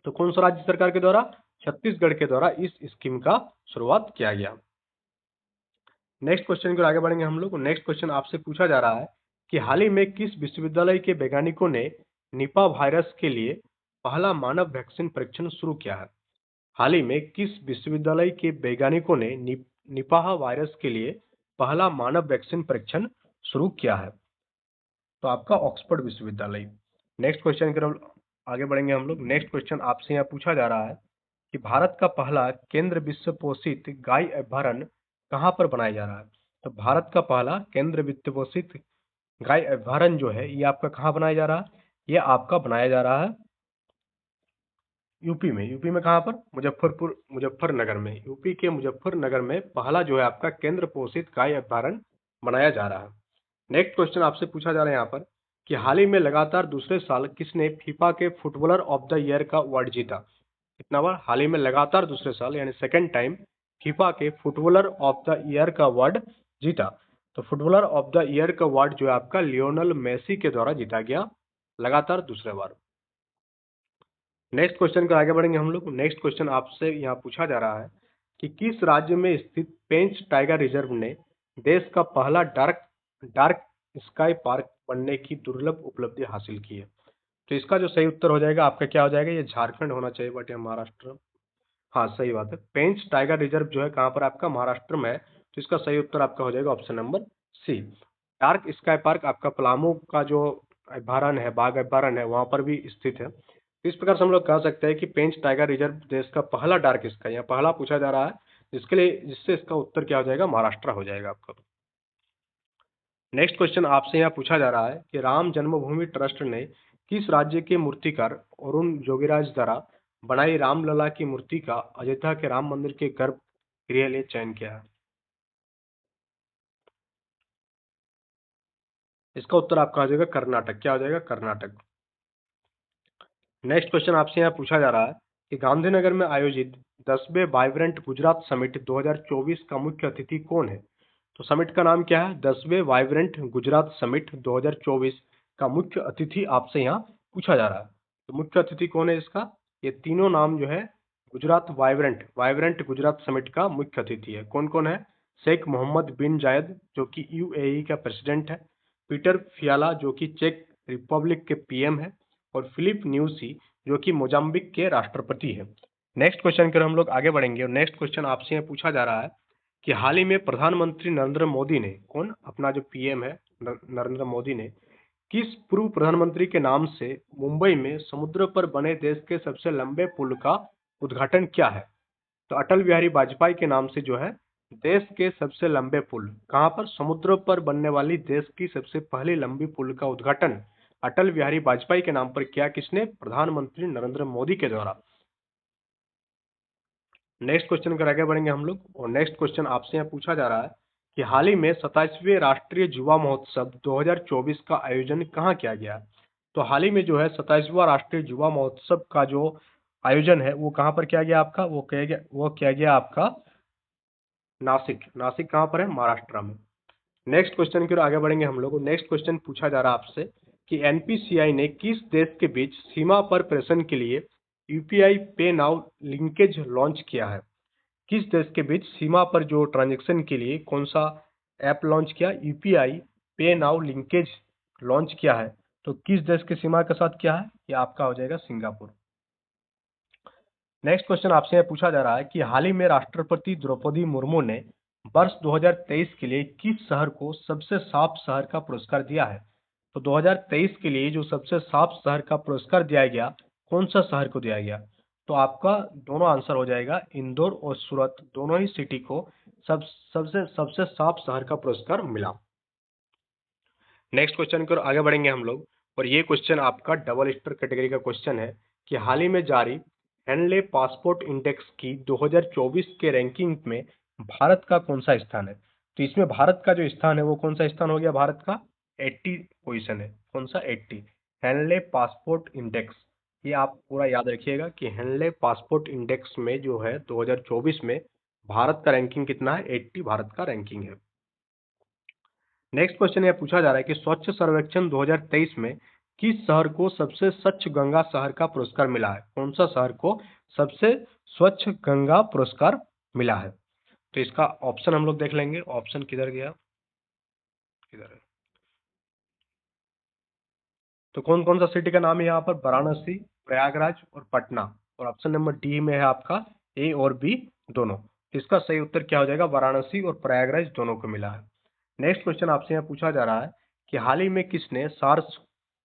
तो कौन सा राज्य सरकार के द्वारा? छत्तीसगढ़ के द्वारा इस स्कीम का शुरुआत किया गया। नेक्स्ट क्वेश्चन की ओर आगे बढ़ेंगे हम लोग। नेक्स्ट क्वेश्चन आपसे पूछा जा रहा है कि हाल ही में किस विश्वविद्यालय के वैज्ञानिकों ने निपा वायरस के लिए पहला मानव वैक्सीन परीक्षण शुरू किया है? हाल ही में किस विश्वविद्यालय के वैज्ञानिकों ने निपाह वायरस के लिए पहला मानव वैक्सीन परीक्षण शुरू किया है? तो आपका ऑक्सफोर्ड विश्वविद्यालय। नेक्स्ट क्वेश्चन की तरफ आगे बढ़ेंगे हम लोग। नेक्स्ट क्वेश्चन आपसे यहाँ पूछा जा रहा है कि भारत का पहला केंद्र वित्त पोषित गाय अभयारण्य कहाँ पर बनाया जा रहा है? तो भारत का पहला केंद्र वित्त पोषित गाय अभयारण्य जो है ये आपका कहाँ बनाया जा रहा है? ये आपका बनाया जा रहा है यूपी में। यूपी में कहाँ पर? मुजफ्फरनगर में। यूपी के मुजफ्फरनगर में पहला जो है आपका केंद्र पोषित गाय अभयारण्य बनाया जा रहा है। नेक्स्ट क्वेश्चन आपसे पूछा जा रहा है यहाँ पर कि हाल ही में लगातार दूसरे साल किसने फीफा के फुटबॉलर ऑफ द ईयर का अवार्ड जीता? कितना बार? हाल ही में लगातार दूसरे साल यानी सेकेंड टाइम फीफा के फुटबॉलर ऑफ द ईयर का अवार्ड जीता। तो फुटबॉलर ऑफ द ईयर का अवार्ड जो है आपका लियोनल मेसी के द्वारा जीता गया लगातार दूसरे बार। नेक्स्ट क्वेश्चन का आगे बढ़ेंगे हम लोग। नेक्स्ट क्वेश्चन आपसे यहाँ पूछा जा रहा है कि किस राज्य में स्थित पेंच टाइगर रिजर्व ने देश का पहला डार्क डार्क स्काई पार्क बनने की दुर्लभ उपलब्धि हासिल की है? तो इसका जो सही उत्तर हो जाएगा आपका क्या हो जाएगा? ये झारखंड होना चाहिए बट ये महाराष्ट्र। हाँ सही बात है। पेंच टाइगर रिजर्व जो है कहाँ पर? आपका महाराष्ट्र में है। तो इसका सही उत्तर आपका हो जाएगा option number C. Dark sky park आपका पलामू का जो अभयारण्य है, बाघ अभयारण्य है, वहां पर भी स्थित है। तो इस प्रकार से हम लोग कह सकते हैं कि पेंच टाइगर रिजर्व देश का पहला डार्क स्काई, यहाँ पहला पूछा जा रहा है जिससे इसका उत्तर क्या हो जाएगा? महाराष्ट्र हो जाएगा आपका। नेक्स्ट क्वेश्चन आपसे यहाँ पूछा जा रहा है कि राम जन्मभूमि ट्रस्ट ने किस राज्य के मूर्तिकार अरुण जोगीराज द्वारा बनाई रामलला की मूर्ति का अयोध्या के राम मंदिर के गर्भगृह लिए चयन किया है? इसका उत्तर आपका आ जाएगा कर्नाटक। क्या हो जाएगा? कर्नाटक। नेक्स्ट क्वेश्चन आपसे यहाँ पूछा जा रहा है कि गांधीनगर में आयोजित 10वें वाइब्रेंट गुजरात समिट 2024 का मुख्य अतिथि कौन है? तो समिट का नाम क्या है? 10वें वाइब्रेंट गुजरात समिट 2024 का मुख्य अतिथि आपसे यहाँ पूछा जा रहा है। तो मुख्य अतिथि कौन है इसका? ये तीनों नाम जो है गुजरात वाइब्रेंट गुजरात समिट का मुख्य अतिथि है। कौन कौन है? शेख मोहम्मद बिन जायद जो कि यूएई का प्रेसिडेंट है, पीटर फियाला जो कि चेक रिपब्लिक के पीएम है, और फिलिप न्यूसी जो कि मोजाम्बिक के राष्ट्रपति है। नेक्स्ट क्वेश्चन की ओर हम लोग आगे बढ़ेंगे और नेक्स्ट क्वेश्चन आपसे यहाँ पूछा जा रहा है कि हाल ही में प्रधानमंत्री नरेंद्र मोदी ने, कौन अपना जो पीएम है नरेंद्र मोदी ने, किस पूर्व प्रधानमंत्री के नाम से मुंबई में समुद्र पर बने देश के सबसे लंबे पुल का उद्घाटन किया है? तो अटल बिहारी वाजपेयी के नाम से जो है देश के सबसे लंबे पुल, कहां पर? समुद्र पर बनने वाली देश की सबसे पहली लंबी पुल का उद्घाटन अटल बिहारी वाजपेयी के नाम पर किया किसने? प्रधानमंत्री नरेंद्र मोदी के द्वारा। नेक्स्ट क्वेश्चन कर आगे बढ़ेंगे हम लोग और नेक्स्ट क्वेश्चन आपसे यहाँ पूछा जा रहा है कि हाल ही में 27वें राष्ट्रीय युवा महोत्सव 2024 का आयोजन कहाँ किया गया? तो हाल ही में जो है 27वां राष्ट्रीय युवा महोत्सव का जो आयोजन है वो कहाँ पर किया गया आपका? वो किया गया आपका नासिक। नासिक कहाँ पर है? महाराष्ट्र में। नेक्स्ट क्वेश्चन की ओर आगे बढ़ेंगे हम लोग। नेक्स्ट क्वेश्चन पूछा जा रहा है आपसे कि एनपीसीआई ने किस देश के बीच सीमा पर प्रेषण के लिए यूपीआई पे नाउ लिंकेज लॉन्च किया है? किस देश के बीच सीमा पर जो ट्रांजैक्शन के लिए कौन सा ऐप लॉन्च किया? यूपीआई पे नाउ लिंकेज लॉन्च किया है। तो किस देश की सीमा के साथ किया है? ये आपका हो जाएगा सिंगापुर। नेक्स्ट क्वेश्चन आपसे यह पूछा जा रहा है कि हाल ही में राष्ट्रपति द्रौपदी मुर्मू ने वर्ष 2023 के लिए किस शहर को सबसे साफ शहर का पुरस्कार दिया है? तो 2023 के लिए जो सबसे साफ शहर का पुरस्कार दिया गया, कौन सा शहर को दिया गया? तो आपका दोनों आंसर हो जाएगा, इंदौर और सूरत दोनों ही सिटी को सबसे सबसे साफ शहर का पुरस्कार मिला। नेक्स्ट क्वेश्चन की ओर आगे बढ़ेंगे हम लोग और ये क्वेश्चन आपका डबल स्टार कैटेगरी का क्वेश्चन है कि हाल ही में जारी हेनले पासपोर्ट इंडेक्स की 2024 के रैंकिंग में भारत का कौन सा स्थान है? तो इसमें भारत का जो स्थान है वो कौन सा स्थान हो गया? भारत का 80 पोजीशन है। कौन सा? 80। हेनले पासपोर्ट इंडेक्स, ये आप पूरा याद रखिएगा कि हेनले पासपोर्ट इंडेक्स में जो है 2024 में भारत का रैंकिंग कितना है? 80 भारत का रैंकिंग है। नेक्स्ट क्वेश्चन यह पूछा जा रहा है कि स्वच्छ सर्वेक्षण 2023 में किस शहर को सबसे स्वच्छ गंगा शहर का पुरस्कार मिला है? कौन सा शहर को सबसे स्वच्छ गंगा पुरस्कार मिला है? तो इसका ऑप्शन हम लोग देख लेंगे। ऑप्शन किधर गया? किधर है? तो कौन कौन सा सिटी का नाम है यहाँ पर? वाराणसी, प्रयागराज और पटना। और ऑप्शन नंबर डी में है आपका ए और बी दोनों। इसका सही उत्तर क्या हो जाएगा? वाराणसी और प्रयागराज दोनों को मिला है। नेक्स्ट क्वेश्चन आपसे यहाँ पूछा जा रहा है कि हाल ही में किसने सार्स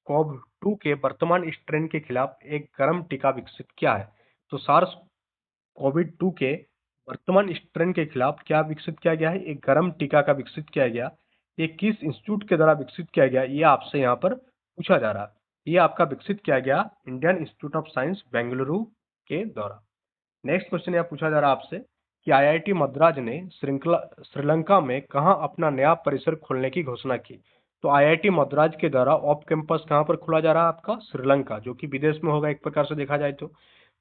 कोव 2 के वर्तमान स्ट्रेन के खिलाफ एक गर्म टीका विकसित किया है? तो सार्स कोविड 2 के वर्तमान स्ट्रेन के खिलाफ क्या विकसित किया गया है? एक गर्म टीका का विकसित किया गया। ये किस इंस्टीट्यूट के द्वारा विकसित किया गया, ये आपसे यहाँ पर पूछा जा रहा है। ये आपका विकसित किया गया Indian institute of science Bengaluru के द्वारा। नेक्स्ट क्वेश्चन यह पूछा जा रहा है आपसे कि आईआईटी मद्रास ने श्रीलंका में कहां अपना नया परिसर खोलने की घोषणा की? तो आईआईटी मद्रास के द्वारा ऑफ कैंपस कहां पर खोला जा रहा है? आपका श्रीलंका, जो कि विदेश में होगा एक प्रकार से देखा जाए तो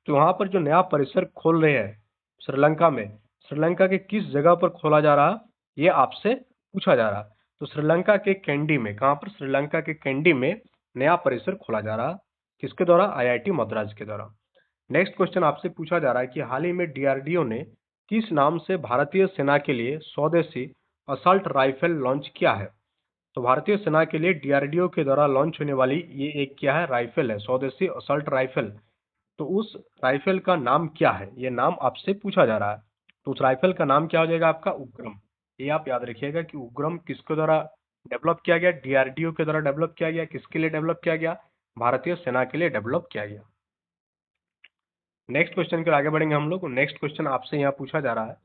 वहां पर जो नया परिसर खोल रहे हैं श्रीलंका में, श्रीलंका के किस जगह पर खोला जा रहा है, ये आपसे पूछा जा रहा है। तो श्रीलंका के कैंडी में, कहां पर? श्रीलंका के कैंडी में नया परिसर खोला जा रहा है। किसके द्वारा? आईआईटी मद्रास के द्वारा। नेक्स्ट क्वेश्चन आपसे पूछा जा रहा है कि हाल ही में डीआरडीओ ने किस नाम से भारतीय सेना के लिए स्वदेशी असॉल्ट राइफल लॉन्च किया है? तो भारतीय सेना के लिए डीआरडीओ के द्वारा लॉन्च होने वाली ये एक क्या है? राइफल है, स्वदेशी असॉल्ट राइफल। तो उस राइफल का नाम क्या है? ये नाम आपसे पूछा जा रहा है। तो उस राइफल का नाम क्या हो जाएगा? आपका उग्रम। ये आप याद रखिएगा कि उग्रम किसके द्वारा डेवलप किया गया? डीआरडीओ के द्वारा डेवलप किया गया। किसके लिए डेवलप किया गया? भारतीय सेना के लिए डेवलप किया गया। नेक्स्ट क्वेश्चन के आगे बढ़ेंगे हम लोग। नेक्स्ट क्वेश्चन आपसे यहाँ पूछा जा रहा है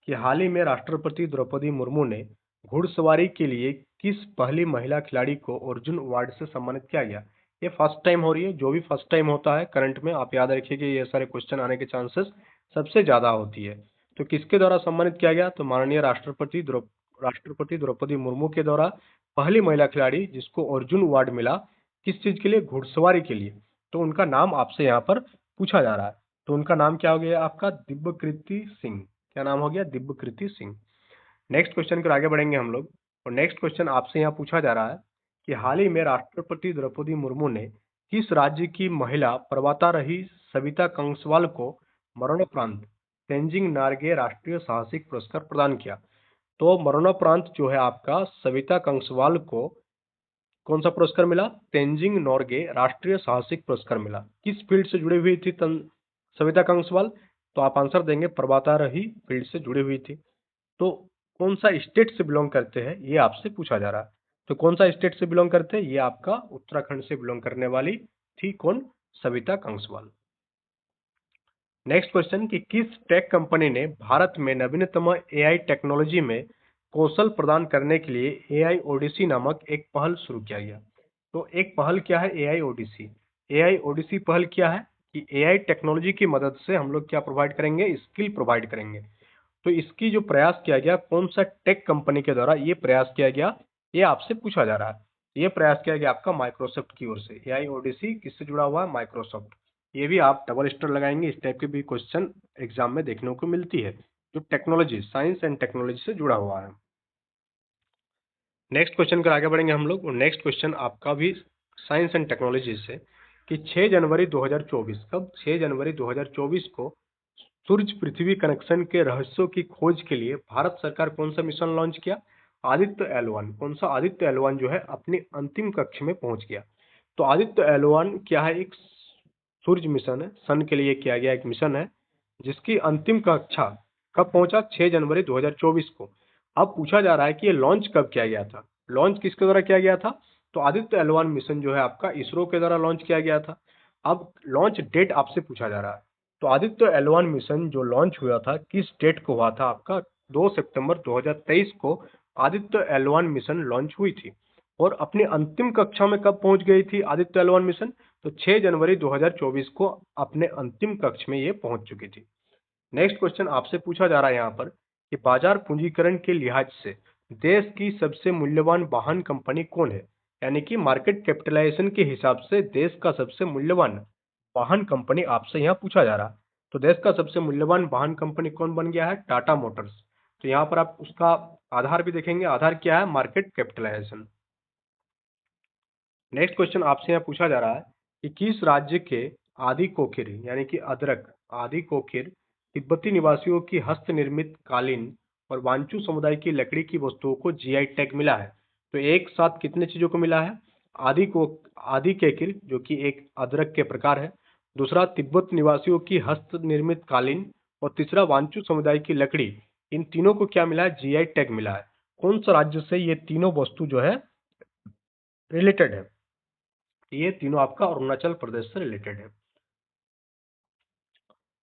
कि हाल ही में राष्ट्रपति द्रौपदी मुर्मू ने घुड़सवारी के लिए किस पहली महिला खिलाड़ी को अर्जुन अवार्ड से सम्मानित किया गया? ये फर्स्ट टाइम हो रही है। जो भी फर्स्ट टाइम होता है करंट में, आप याद रखिए कि ये सारे क्वेश्चन आने के चांसेस सबसे ज्यादा होती है। तो किसके द्वारा सम्मानित किया गया? तो माननीय राष्ट्रपति राष्ट्रपति द्रौपदी मुर्मू के द्वारा पहली महिला खिलाड़ी जिसको अर्जुन अवार्ड मिला, किस चीज के लिए? घुड़सवारी के लिए। तो उनका नाम आपसे यहाँ पर पूछा जा रहा है। तो उनका नाम क्या हो गया आपका? दिव्यकृति सिंह। क्या नाम हो गया? दिव्यकृति सिंह। नेक्स्ट क्वेश्चन पर आगे बढ़ेंगे हम लोग। और नेक्स्ट क्वेश्चन आपसे यहाँ पूछा जा रहा है कि हाल ही में राष्ट्रपति द्रौपदी मुर्मू ने किस राज्य की महिला पर्वतारोही सविता कंसवाल को मरणोपरांत तेंजिंग नार्गे राष्ट्रीय साहसिक पुरस्कार प्रदान किया? तो मरणोपरांत जो है आपका सविता कंसवाल को कौन सा पुरस्कार मिला? तेंजिंग नोर्गे राष्ट्रीय साहसिक पुरस्कार मिला। किस फील्ड से जुड़ी हुई थी सविता कंसवाल? तो आप आंसर देंगे पर्वतारोही फील्ड से जुड़ी हुई थी। तो कौन सा स्टेट से बिलोंग करते हैं ये आपसे पूछा जा रहा है। तो कौन सा स्टेट से बिलोंग करते हैं? ये आपका उत्तराखंड से बिलोंग करने वाली थी कौन? सविता कंसवाल। नेक्स्ट क्वेश्चन कि किस टेक कंपनी ने भारत में नवीनतम एआई टेक्नोलॉजी में कौशल प्रदान करने के लिए एआई ओडिसी नामक एक पहल शुरू किया गया? तो एक पहल क्या है एआई ओडिसी? एआई ओडिसी पहल क्या है कि एआई टेक्नोलॉजी की मदद से हम लोग क्या प्रोवाइड करेंगे? स्किल प्रोवाइड करेंगे। तो इसकी जो प्रयास किया गया कौन सा टेक कंपनी के द्वारा ये प्रयास किया गया, ये आपसे पूछा जा रहा है। ये प्रयास किया गया आपका माइक्रोसॉफ्ट की ओर से। एआई ओडिसी किससे जुड़ा हुआ है? माइक्रोसॉफ्ट। ये भी आप डबल स्टार लगाएंगे, इस टाइप के भी क्वेश्चन एग्जाम में देखने को मिलती है जो टेक्नोलॉजी, साइंस एंड टेक्नोलॉजी से जुड़ा हुआ है। नेक्स्ट क्वेश्चन पर आगे बढ़ेंगे हम लोग। और नेक्स्ट क्वेश्चन आपका भी साइंस एंड टेक्नोलॉजी से कि 6 जनवरी 2024 कब? 6 जनवरी 2024 को सूर्य पृथ्वी कनेक्शन के रहस्यों की खोज के लिए भारत सरकार कौन सा मिशन लॉन्च किया? आदित्य L1। कौन सा? आदित्य L1 जो है अपनी अंतिम कक्ष में पहुंच गया। तो आदित्य L1 क्या है? एक सूर्य मिशन है, सन के लिए किया गया एक मिशन है जिसकी अंतिम कक्षा कब पहुंचा? 6 जनवरी 2024 को। अब पूछा जा रहा है कि ये लॉन्च कब किया गया था? लॉन्च किसके द्वारा किया गया था? तो आदित्य L1 मिशन जो है आपका इसरो के द्वारा लॉन्च किया गया था। अब लॉन्च डेट आपसे पूछा जा रहा है। तो आदित्य L1 मिशन जो लॉन्च हुआ था किस डेट को हुआ था आपका? 2 सितंबर 2023 को आदित्य L1 मिशन लॉन्च हुई थी। और अपनी अंतिम कक्षा में कब पहुंच गई थी आदित्य L1 मिशन? तो 6 जनवरी 2024 को अपने अंतिम कक्ष में ये पहुंच चुकी थी। नेक्स्ट क्वेश्चन आपसे पूछा जा रहा है यहाँ पर कि बाजार पूंजीकरण के लिहाज से देश की सबसे मूल्यवान वाहन कंपनी कौन है? यानी कि मार्केट कैपिटलाइजेशन के हिसाब से देश का सबसे मूल्यवान वाहन कंपनी आपसे यहाँ पूछा जा रहा है। तो देश का सबसे मूल्यवान वाहन कंपनी कौन बन गया है? टाटा मोटर्स। तो यहाँ पर आप उसका आधार भी देखेंगे। आधार क्या है? Market capitalisation. नेक्स्ट क्वेश्चन आपसे यहाँ पूछा जा रहा है कि किस राज्य के आदि कोकिर यानी कि अदरक आदि कोकिर तिब्बती निवासियों की हस्त निर्मित कालीन और वांचू समुदाय की लकड़ी की वस्तुओं को जीआई टैग मिला है? तो एक साथ कितने चीजों को मिला है? आदि केकिर जो कि एक अदरक के प्रकार है, दूसरा तिब्बत निवासियों की हस्त निर्मित कालीन और तीसरा वांचू समुदाय की लकड़ी। इन तीनों को क्या मिला है? जीआई टैग मिला है। कौन सा राज्य से ये तीनों वस्तु जो है रिलेटेड है? ये तीनों आपका अरुणाचल प्रदेश से रिलेटेड है।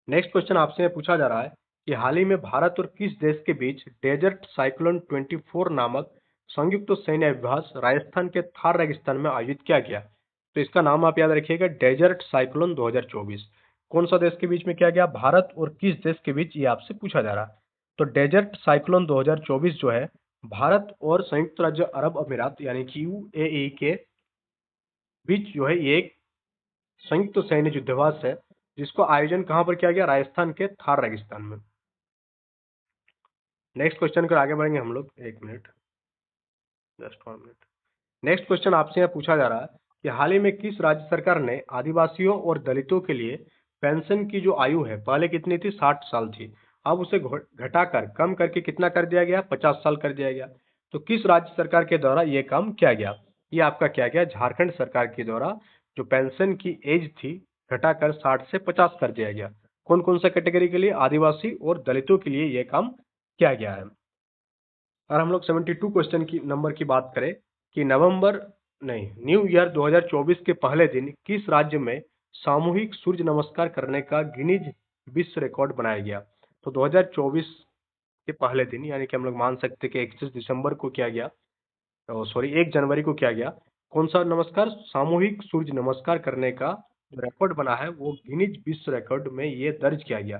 नेक्स्ट क्वेश्चन आपसे ये पूछा जा रहा है कि हाल ही में भारत और किस देश के बीच डेजर्ट साइक्लोन 24 नामक संयुक्त सैन्य अभ्यास राजस्थान के थार रेगिस्तान में आयोजित किया गया? तो इसका नाम आप याद रखिएगा, डेजर्ट साइक्लोन 2024। कौन सा देश के बीच में किया गया? भारत और किस देश के बीच, ये आपसे पूछा जा रहा है। तो डेजर्ट साइक्लोन 2024 जो है भारत और संयुक्त राज्य अरब अमीरात यानी कि यूएई के बीच जो है ये एक संयुक्त सैन्य युद्धाभ्यास है जिसको आयोजन कहां पर किया गया? राजस्थान के थार रेगिस्तान में। नेक्स्ट क्वेश्चन पर आगे बढ़ेंगे हम लोग। एक minute, just 1 minute. Next question आपसे यहाँ पूछा जा रहा है कि हाल ही में किस राज्य सरकार ने आदिवासियों और दलितों के लिए पेंशन की जो आयु है पहले कितनी थी? 60 साल थी। अब उसे घटाकर कम करके कितना कर दिया गया? 50 साल कर दिया गया। तो किस राज्य सरकार के द्वारा ये काम किया गया? ये आपका क्या गया? झारखंड सरकार के द्वारा जो पेंशन की एज थी घटाकर 60 से 50 कर दिया गया। कौन कौन सा कैटेगरी के लिए? आदिवासी और दलितों के लिए यह काम किया गया है। और हम लोग 72 क्वेश्चन की नंबर की बात करें कि न्यू ईयर 2024 के पहले दिन किस राज्य में सामूहिक सूर्य नमस्कार करने का गिनीज विश्व रिकॉर्ड बनाया गया? तो 2024 के पहले दिन यानी कि हम लोग मान सकते हैं कि 31 दिसंबर को किया गया, सॉरी 1 जनवरी को किया गया। कौन सा नमस्कार? सामूहिक सूर्य नमस्कार करने का जो रिकॉर्ड बना है वो गिनीज विश्व रिकॉर्ड में ये दर्ज किया गया।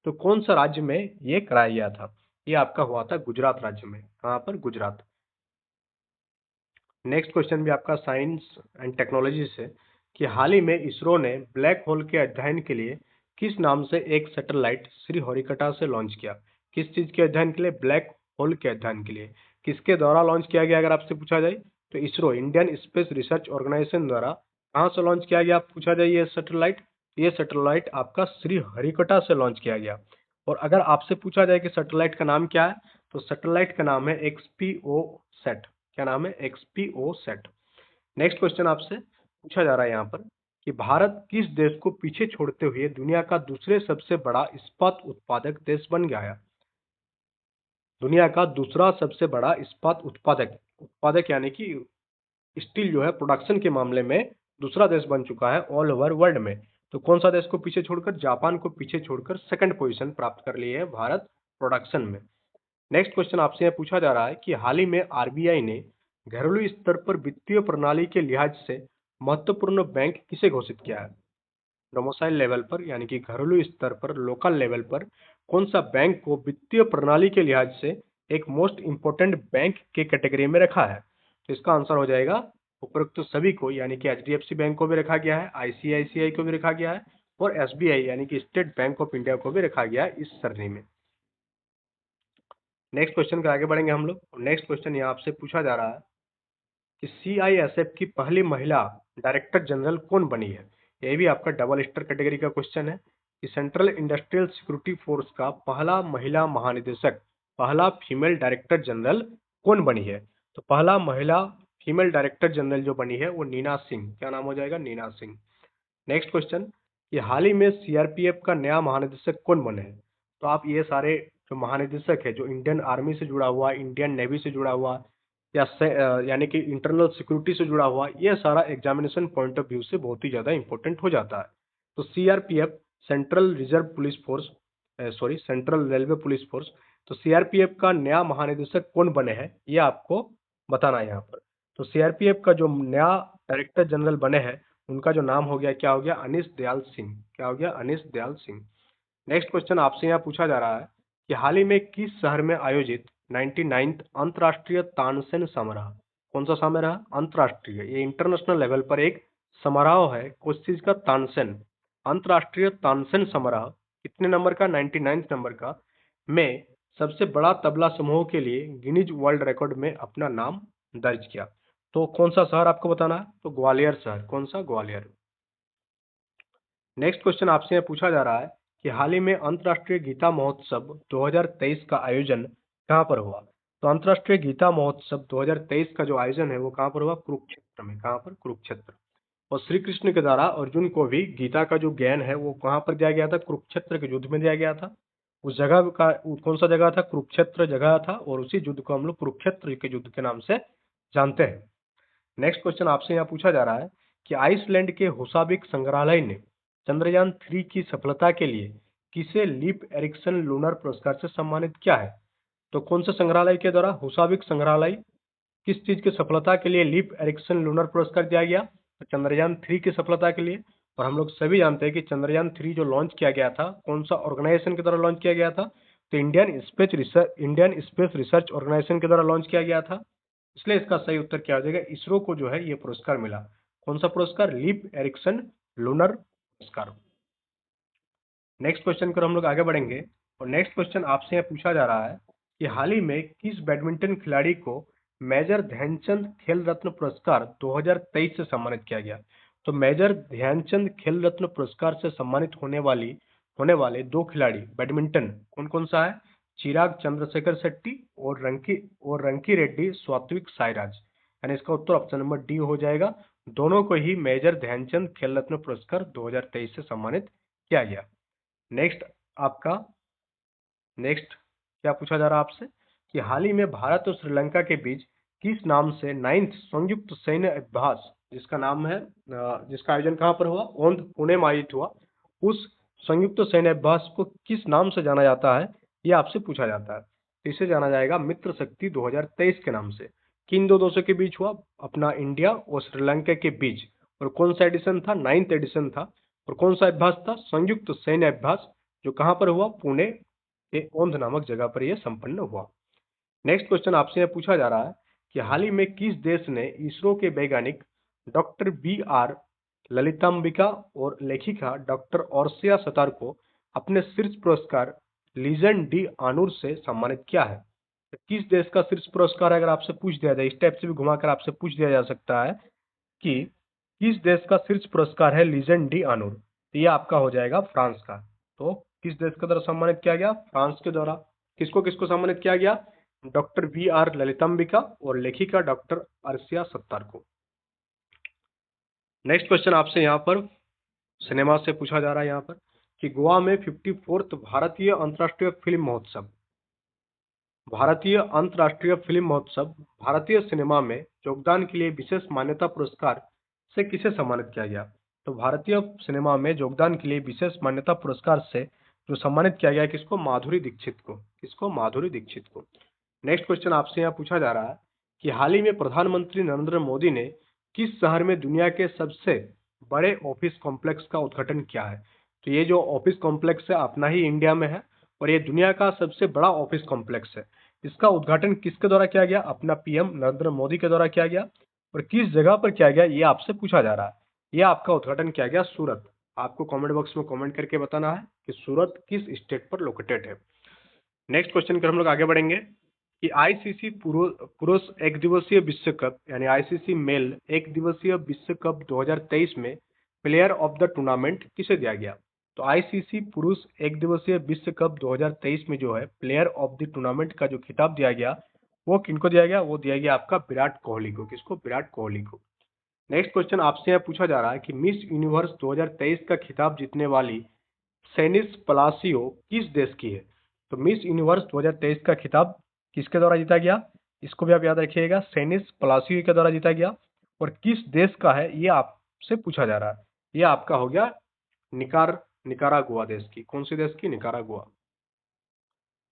तो कौन सा राज्य में ये कराया गया था? ये आपका हुआ था गुजरात राज्य में। कहाँ पर? गुजरात। नेक्स्ट क्वेश्चन भी आपका साइंस एंड टेक्नोलॉजी से, कि हाल ही में इसरो ने ब्लैक होल के अध्ययन के लिए किस नाम से एक सैटेलाइट श्रीहरिकोटा से लॉन्च किया? किस चीज के अध्ययन के लिए? ब्लैक होल के अध्ययन के लिए। किसके द्वारा लॉन्च किया गया अगर आपसे पूछा जाए तो ISRO, Indian space research organisation द्वारा कहाँ से लॉन्च किया गया पूछा जाए ये सैटेलाइट आपका श्रीहरिकोटा से लॉन्च किया गया। और अगर आपसे पूछा जाए कि सैटेलाइट का नाम क्या है, तो सैटेलाइट का नाम है एक्सपीओ सेट। क्या नाम है? एक्सपीओ सेट। नेक्स्ट क्वेश्चन आपसे पूछा जा रहा है यहाँ पर कि भारत किस देश को पीछे छोड़ते हुए दुनिया का दूसरे सबसे बड़ा इस्पात उत्पादक देश बन गया है? दुनिया का दूसरा सबसे बड़ा इस्पात उत्पादक, उत्पादक यानी कि स्टील जो है प्रोडक्शन के मामले में दूसरा देश बन चुका है ऑल ओवर वर्ल्ड में। तो कौन सा देश को पीछे छोड़कर? जापान को पीछे छोड़कर सेकंड पोजीशन प्राप्त कर ली है भारत प्रोडक्शन में। नेक्स्ट क्वेश्चन आपसे यह पूछा जा रहा है कि हाल ही में आरबीआई ने घरेलू स्तर पर वित्तीय प्रणाली के लिहाज से महत्वपूर्ण बैंक किसे घोषित किया है? डोमिसाइल लेवल पर यानी कि घरेलू स्तर पर, लोकल लेवल पर कौन सा बैंक को वित्तीय प्रणाली के लिहाज से एक मोस्ट इंपोर्टेंट बैंक के कैटेगरी में रखा है? तो इसका आंसर हो जाएगा उपरोक्त सभी को, यानी कि एचडीएफसी बैंक को भी रखा गया है, आईसीआईसीआई को भी रखा गया है और एसबीआई यानी कि स्टेट बैंक ऑफ इंडिया को भी रखा गया है इस सरणी में। नेक्स्ट क्वेश्चन का आगे बढ़ेंगे हम लोग। नेक्स्ट क्वेश्चन यहाँ आपसे पूछा जा रहा है कि सीआईएसएफ की पहली महिला डायरेक्टर जनरल कौन बनी है? ये भी आपका डबल स्टार कैटेगरी का क्वेश्चन है कि सेंट्रल इंडस्ट्रियल सिक्योरिटी फोर्स का पहला महिला महानिदेशक, पहला फीमेल डायरेक्टर जनरल कौन बनी है? तो पहला महिला फीमेल डायरेक्टर जनरल जो बनी है वो नीना सिंह। क्या नाम हो जाएगा? नीना सिंह। नेक्स्ट क्वेश्चन, ये हाल ही में सीआरपीएफ का नया महानिदेशक कौन बने हैं? तो आप ये सारे जो महानिदेशक है जो इंडियन आर्मी से जुड़ा हुआ, इंडियन नेवी से जुड़ा हुआ या यानी कि इंटरनल सिक्योरिटी से जुड़ा हुआ, ये सारा एग्जामिनेशन पॉइंट ऑफ व्यू से बहुत ही ज्यादा इंपॉर्टेंट हो जाता है। तो CRPF central reserve police force, sorry central railway police force, तो सीआरपीएफ का नया महानिदेशक कौन बने हैं ये आपको बताना है यहाँ पर। तो सीआरपीएफ का जो नया डायरेक्टर जनरल बने हैं उनका जो नाम हो गया, क्या हो गया? अनीश दयाल सिंह। क्या हो गया? अनीश दयाल सिंह। नेक्स्ट क्वेश्चन आपसे यहाँ पूछा जा रहा है कि हाल ही में किस शहर में आयोजित 99th अंतर्राष्ट्रीय तानसेन समारोह, कौन सा समारोह? अंतर्राष्ट्रीय, ये इंटरनेशनल लेवल पर एक समारोह है। किस चीज का? तानसेन, अंतर्राष्ट्रीय तानसेन समारोह कितने नंबर का? 99 नंबर का, में सबसे बड़ा तबला समूह के लिए गिनीज वर्ल्ड रिकॉर्ड में अपना नाम दर्ज किया। तो कौन सा शहर आपको बताना है? तो ग्वालियर शहर। कौन सा? ग्वालियर। नेक्स्ट क्वेश्चन आपसे यह पूछा जा रहा है कि हाल ही में अंतर्राष्ट्रीय गीता महोत्सव 2023 का आयोजन कहाँ पर हुआ? तो अंतर्राष्ट्रीय गीता महोत्सव 2023 का जो आयोजन है वो कहाँ पर हुआ? कुरुक्षेत्र में। कहाँ पर? कुरुक्षेत्र। और श्री कृष्ण के द्वारा अर्जुन को भी गीता का जो ज्ञान है वो कहाँ पर दिया गया था? कुरुक्षेत्र के युद्ध में दिया गया था। उस जगह का कौन सा जगह था? कुरुक्षेत्र जगह था, और उसी युद्ध को हम लोग कुरुक्षेत्र के युद्ध के नाम से जानते हैं। नेक्स्ट क्वेश्चन आपसे यहाँ पूछा जा रहा है कि आइसलैंड के हुसाविक संग्रहालय ने चंद्रयान 3 की सफलता के लिए किसे लीप एरिक्सन लूनर पुरस्कार से सम्मानित किया है? तो कौन से संग्रहालय के द्वारा हुसाविक संग्रहालय किस चीज की सफलता के लिए लीप एरिक्सन लूनर पुरस्कार दिया गया? तो चंद्रयान 3 की सफलता के लिए। और हम लोग सभी जानते हैं कि चंद्रयान 3 जो लॉन्च किया गया था कौन सा ऑर्गेनाइजेशन के द्वारा लॉन्च किया गया था? तो इंडियन स्पेस रिसर्च ऑर्गेनाइजेशन के द्वारा लॉन्च किया गया था। इसलिए इसका सही उत्तर क्या हो जाएगा? इसरो को जो है ये पुरस्कार मिला। कौन सा पुरस्कार? लीप एरिक्सन लूनर पुरस्कार। नेक्स्ट क्वेश्चन पर हम लोग आगे बढ़ेंगे। और नेक्स्ट क्वेश्चन आपसे यह पूछा जा रहा है कि हाल ही में किस बैडमिंटन खिलाड़ी को मेजर ध्यानचंद खेल रत्न पुरस्कार 2023 से सम्मानित किया गया? तो मेजर ध्यानचंद खेल रत्न पुरस्कार से सम्मानित होने वाले दो खिलाड़ी बैडमिंटन कौन कौन सा है? चिराग चंद्रशेखर शेट्टी और रंकी रेड्डी स्वात्विक साईराज। यानी इसका उत्तर ऑप्शन नंबर डी हो जाएगा। दोनों को ही मेजर ध्यानचंद खेल रत्न पुरस्कार 2023 से सम्मानित किया गया। नेक्स्ट आपका नेक्स्ट क्या पूछा जा रहा है आपसे कि हाल ही में भारत और श्रीलंका के बीच किस नाम से 9th संयुक्त सैन्य अभ्यास, जिसका नाम है जिसका आयोजन कहाँ पर हुआ? ओंध पुणे में आयोजित हुआ। उस संयुक्त सैन्य अभ्यास को किस नाम से जाना जाता है यह आपसे पूछा जाता है। इसे जाना जाएगा मित्र शक्ति 2023 के नाम से। किन दो देशों के बीच हुआ? अपना इंडिया और श्रीलंका के बीच। और कौन सा एडिशन था? 9th एडिशन था। और कौन सा अभ्यास था? संयुक्त सैन्य अभ्यास, जो कहाँ पर हुआ? पुणे ये ओंध नामक जगह पर यह संपन्न हुआ। नेक्स्ट क्वेश्चन आपसे यह पूछा जा रहा है कि हाल ही में किस देश ने इसरो के वैज्ञानिक डॉक्टर बी.आर. ललिताम्बिका और लेखिका डॉक्टर ऑर्सिया सतार को अपने शीर्ष पुरस्कार लीजन डी आनूर से सम्मानित किया है? तो किस देश का शीर्ष पुरस्कार है? अगर आपसे पूछ दिया जाए, इस टाइप से भी घुमाकर आपसे पूछ दिया जा सकता है कि किस देश का शीर्ष पुरस्कार है लीजन डी आनूर, तो ये आपका हो जाएगा फ्रांस का। तो किस देश के द्वारा सम्मानित किया गया? फ्रांस के द्वारा। किसको किसको सम्मानित किया गया? Doctor B R. ललिताम्बिका और लेखिका डॉक्टर अर्सिया सत्तार को। नेक्स्ट क्वेश्चन आपसे यहाँ पर सिनेमा से पूछा जा रहा है यहाँ पर कि गोवा में 54th भारतीय अंतर्राष्ट्रीय फिल्म महोत्सव भारतीय सिनेमा में योगदान के लिए विशेष मान्यता पुरस्कार से किसे सम्मानित किया गया? तो भारतीय सिनेमा में योगदान के लिए विशेष मान्यता पुरस्कार से जो सम्मानित किया गया किसको? माधुरी दीक्षित को। किसको? माधुरी दीक्षित को। नेक्स्ट क्वेश्चन आपसे यहाँ पूछा जा रहा है कि हाल ही में प्रधानमंत्री नरेंद्र मोदी ने किस शहर में दुनिया के सबसे बड़े ऑफिस कॉम्प्लेक्स का उद्घाटन किया है? तो ये जो ऑफिस कॉम्प्लेक्स है अपना ही इंडिया में है और ये दुनिया का सबसे बड़ा ऑफिस कॉम्प्लेक्स है। इसका उद्घाटन किसके द्वारा किया गया? अपना पीएम नरेंद्र मोदी के द्वारा किया गया। और किस जगह पर किया गया ये आपसे पूछा जा रहा है। यह आपका उद्घाटन किया गया सूरत। आपको कमेंट बॉक्स में कमेंट करके बताना है कि सूरत किस स्टेट पर लोकेटेड है। नेक्स्ट क्वेश्चन पर हम लोग आगे बढ़ेंगे कि आईसीसी पुरुष एक दिवसीय विश्व कप यानी आईसीसी मेल एक दिवसीय विश्व कप 2023 में प्लेयर ऑफ द टूर्नामेंट किसे दिया गया? तो आईसीसी पुरुष एक दिवसीय विश्व कप 2023 में जो है प्लेयर ऑफ द टूर्नामेंट का जो खिताब दिया गया वो किनको दिया गया? वो दिया गया आपका विराट कोहली को। किसको? विराट कोहली को। नेक्स्ट क्वेश्चन आपसे यहाँ पूछा जा रहा है कि मिस यूनिवर्स 2023 का खिताब जीतने वाली सेनिस पलासियो किस देश की है? तो मिस यूनिवर्स 2023 का खिताब किसके द्वारा जीता गया? इसको भी आप याद रखिएगा, सेनिस पलासियो के द्वारा जीता गया। और किस देश का है ये आपसे पूछा जा रहा है। ये आपका हो गया निकारागुआ देश की। कौन सी देश की? निकारागुआ।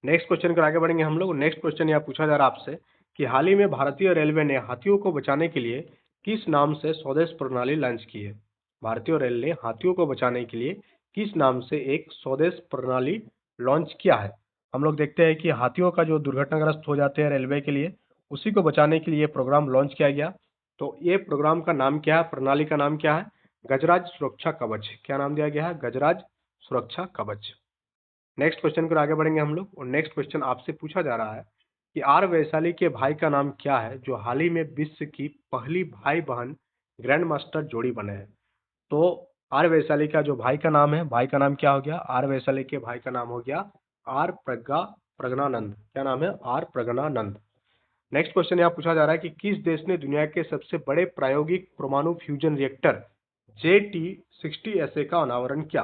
नेक्स्ट क्वेश्चन पर आगे बढ़ेंगे हम लोग। नेक्स्ट क्वेश्चन यहाँ पूछा जा रहा है आपसे कि हाल ही में भारतीय रेलवे ने हाथियों को बचाने के लिए किस नाम से स्वदेश प्रणाली लॉन्च की है? भारतीय रेल ने हाथियों को बचाने के लिए किस नाम से एक स्वदेश प्रणाली लॉन्च किया है? हम लोग देखते हैं कि हाथियों का जो दुर्घटनाग्रस्त हो जाते हैं रेलवे के लिए, उसी को बचाने के लिए प्रोग्राम लॉन्च किया गया। तो ये प्रोग्राम का नाम क्या है? प्रणाली का नाम क्या है? गजराज सुरक्षा कवच। क्या नाम दिया गया है? गजराज सुरक्षा कवच। नेक्स्ट क्वेश्चन पर आगे बढ़ेंगे हम लोग। और नेक्स्ट क्वेश्चन आपसे पूछा जा रहा है कि आर वैशाली के भाई का नाम क्या है जो हाल ही में विश्व की पहली भाई बहन ग्रैंड मास्टर जोड़ी बने हैं? तो आर वैशाली का जो भाई का नाम है, भाई का नाम क्या हो गया? आर वैशाली के भाई का नाम हो गया आर प्रज्ञानंद। क्या नाम है? आर प्रज्ञानंद। नेक्स्ट क्वेश्चन यहाँ पूछा जा रहा है कि किस देश ने दुनिया के सबसे बड़े प्रायोगिक परमाणु फ्यूजन रिएक्टर JT60SA का अनावरण किया?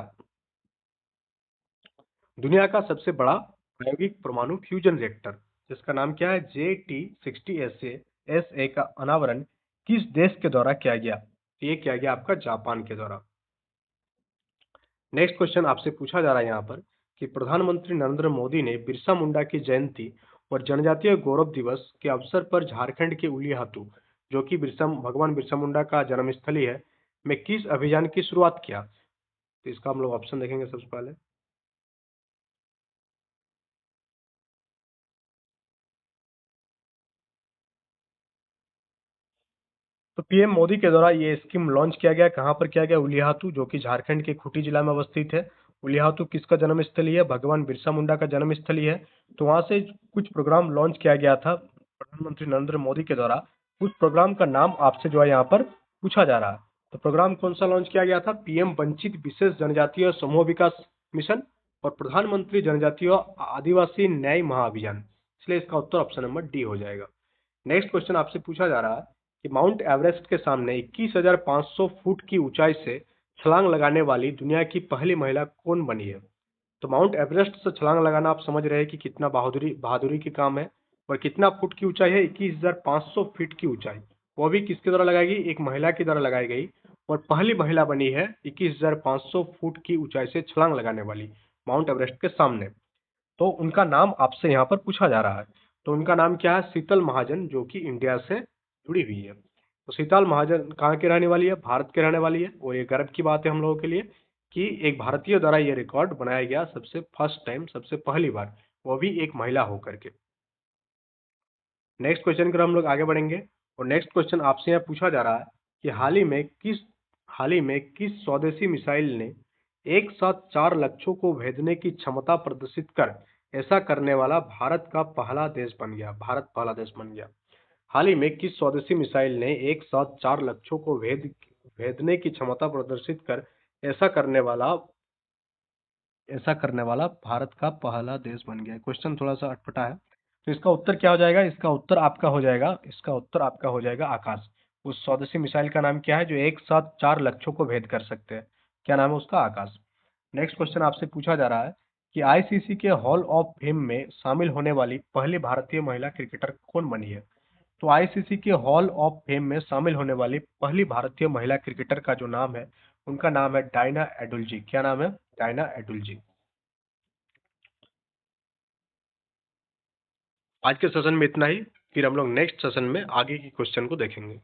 दुनिया का सबसे बड़ा प्रायोगिक परमाणु फ्यूजन रिएक्टर जिसका नाम क्या है? JT60SA का अनावरण किस देश के द्वारा किया गया? ये किया गया आपका जापान के द्वारा। नेक्स्ट क्वेश्चन आपसे पूछा जा रहा है यहाँ पर कि प्रधानमंत्री नरेंद्र मोदी ने बिरसा मुंडा की जयंती और जनजातीय गौरव दिवस के अवसर पर झारखंड के उलिहातू, जो कि भगवान बिरसा मुंडा का जन्मस्थली है, में किस अभियान की शुरुआत किया? तो इसका हम लोग ऑप्शन देखेंगे सबसे पहले। तो पीएम मोदी के द्वारा ये स्कीम लॉन्च किया गया। कहाँ पर किया गया? उलिहातू, जो कि झारखंड के खूंटी जिला में अवस्थित है। उलिहातू किसका जन्मस्थली है? भगवान बिरसा मुंडा का जन्मस्थली है। तो वहां से कुछ प्रोग्राम लॉन्च किया गया था प्रधानमंत्री नरेंद्र मोदी के द्वारा। उस प्रोग्राम का नाम आपसे जो है यहाँ पर पूछा जा रहा है। तो प्रोग्राम कौन सा लॉन्च किया गया था? पीएम वंचित विशेष जनजातीय समूह विकास मिशन और प्रधानमंत्री जनजातीय आदिवासी न्याय महाअभियान। इसलिए इसका उत्तर ऑप्शन नंबर डी हो जाएगा। नेक्स्ट क्वेश्चन आपसे पूछा जा रहा है कि माउंट एवरेस्ट के सामने 21,500 फुट की ऊंचाई से छलांग लगाने वाली दुनिया की पहली महिला कौन बनी है? तो माउंट एवरेस्ट से छलांग लगाना आप समझ रहे हैं कि कितना बहादुरी की काम है। और कितना फुट की ऊंचाई है? 21,500 फीट की ऊंचाई। वो भी किसके द्वारा लगाई गई? एक महिला के द्वारा लगाई गई। और पहली महिला बनी है 21,500 फुट की ऊंचाई से छलांग लगाने वाली माउंट एवरेस्ट के सामने। तो उनका नाम आपसे यहाँ पर पूछा जा रहा है। तो उनका नाम क्या है? शीतल महाजन, जो कि इंडिया से जुड़ी हुई है। तो शीतल महाजन कहाँ की रहने वाली है? भारत के रहने वाली है। और ये गर्व की बात है हम लोगों के लिए कि एक भारतीय द्वारा ये रिकॉर्ड बनाया गया सबसे फर्स्ट टाइम, सबसे पहली बार वो भी एक महिला होकर के। नेक्स्ट क्वेश्चन की ओर हम लोग आगे बढ़ेंगे और नेक्स्ट क्वेश्चन आपसे यहाँ पूछा जा रहा है कि हाल ही में किस स्वदेशी मिसाइल ने एक साथ 4 लक्ष्यों को भेदने की क्षमता प्रदर्शित कर ऐसा करने वाला भारत पहला देश बन गया। हाल ही में किस स्वदेशी मिसाइल ने एक साथ 4 लक्ष्यों को भेदने की क्षमता प्रदर्शित कर ऐसा करने वाला भारत का पहला देश बन गया। क्वेश्चन थोड़ा सा अटपटा है, तो इसका उत्तर क्या हो जाएगा? इसका उत्तर आपका हो जाएगा आकाश। उस स्वदेशी मिसाइल का नाम क्या है जो एक साथ 4 लक्ष्यों को भेद कर सकते हैं? क्या नाम है उसका? आकाश। नेक्स्ट क्वेश्चन आपसे पूछा जा रहा है कि आईसीसी के हॉल ऑफ फेम में शामिल होने वाली पहली भारतीय महिला क्रिकेटर कौन बनी है? तो आईसीसी के हॉल ऑफ फेम में शामिल होने वाली पहली भारतीय महिला क्रिकेटर का जो नाम है, उनका नाम है डायना एडुलजी। क्या नाम है? डायना एडुलजी। आज के सेशन में इतना ही, फिर हम लोग नेक्स्ट सेशन में आगे की क्वेश्चन को देखेंगे।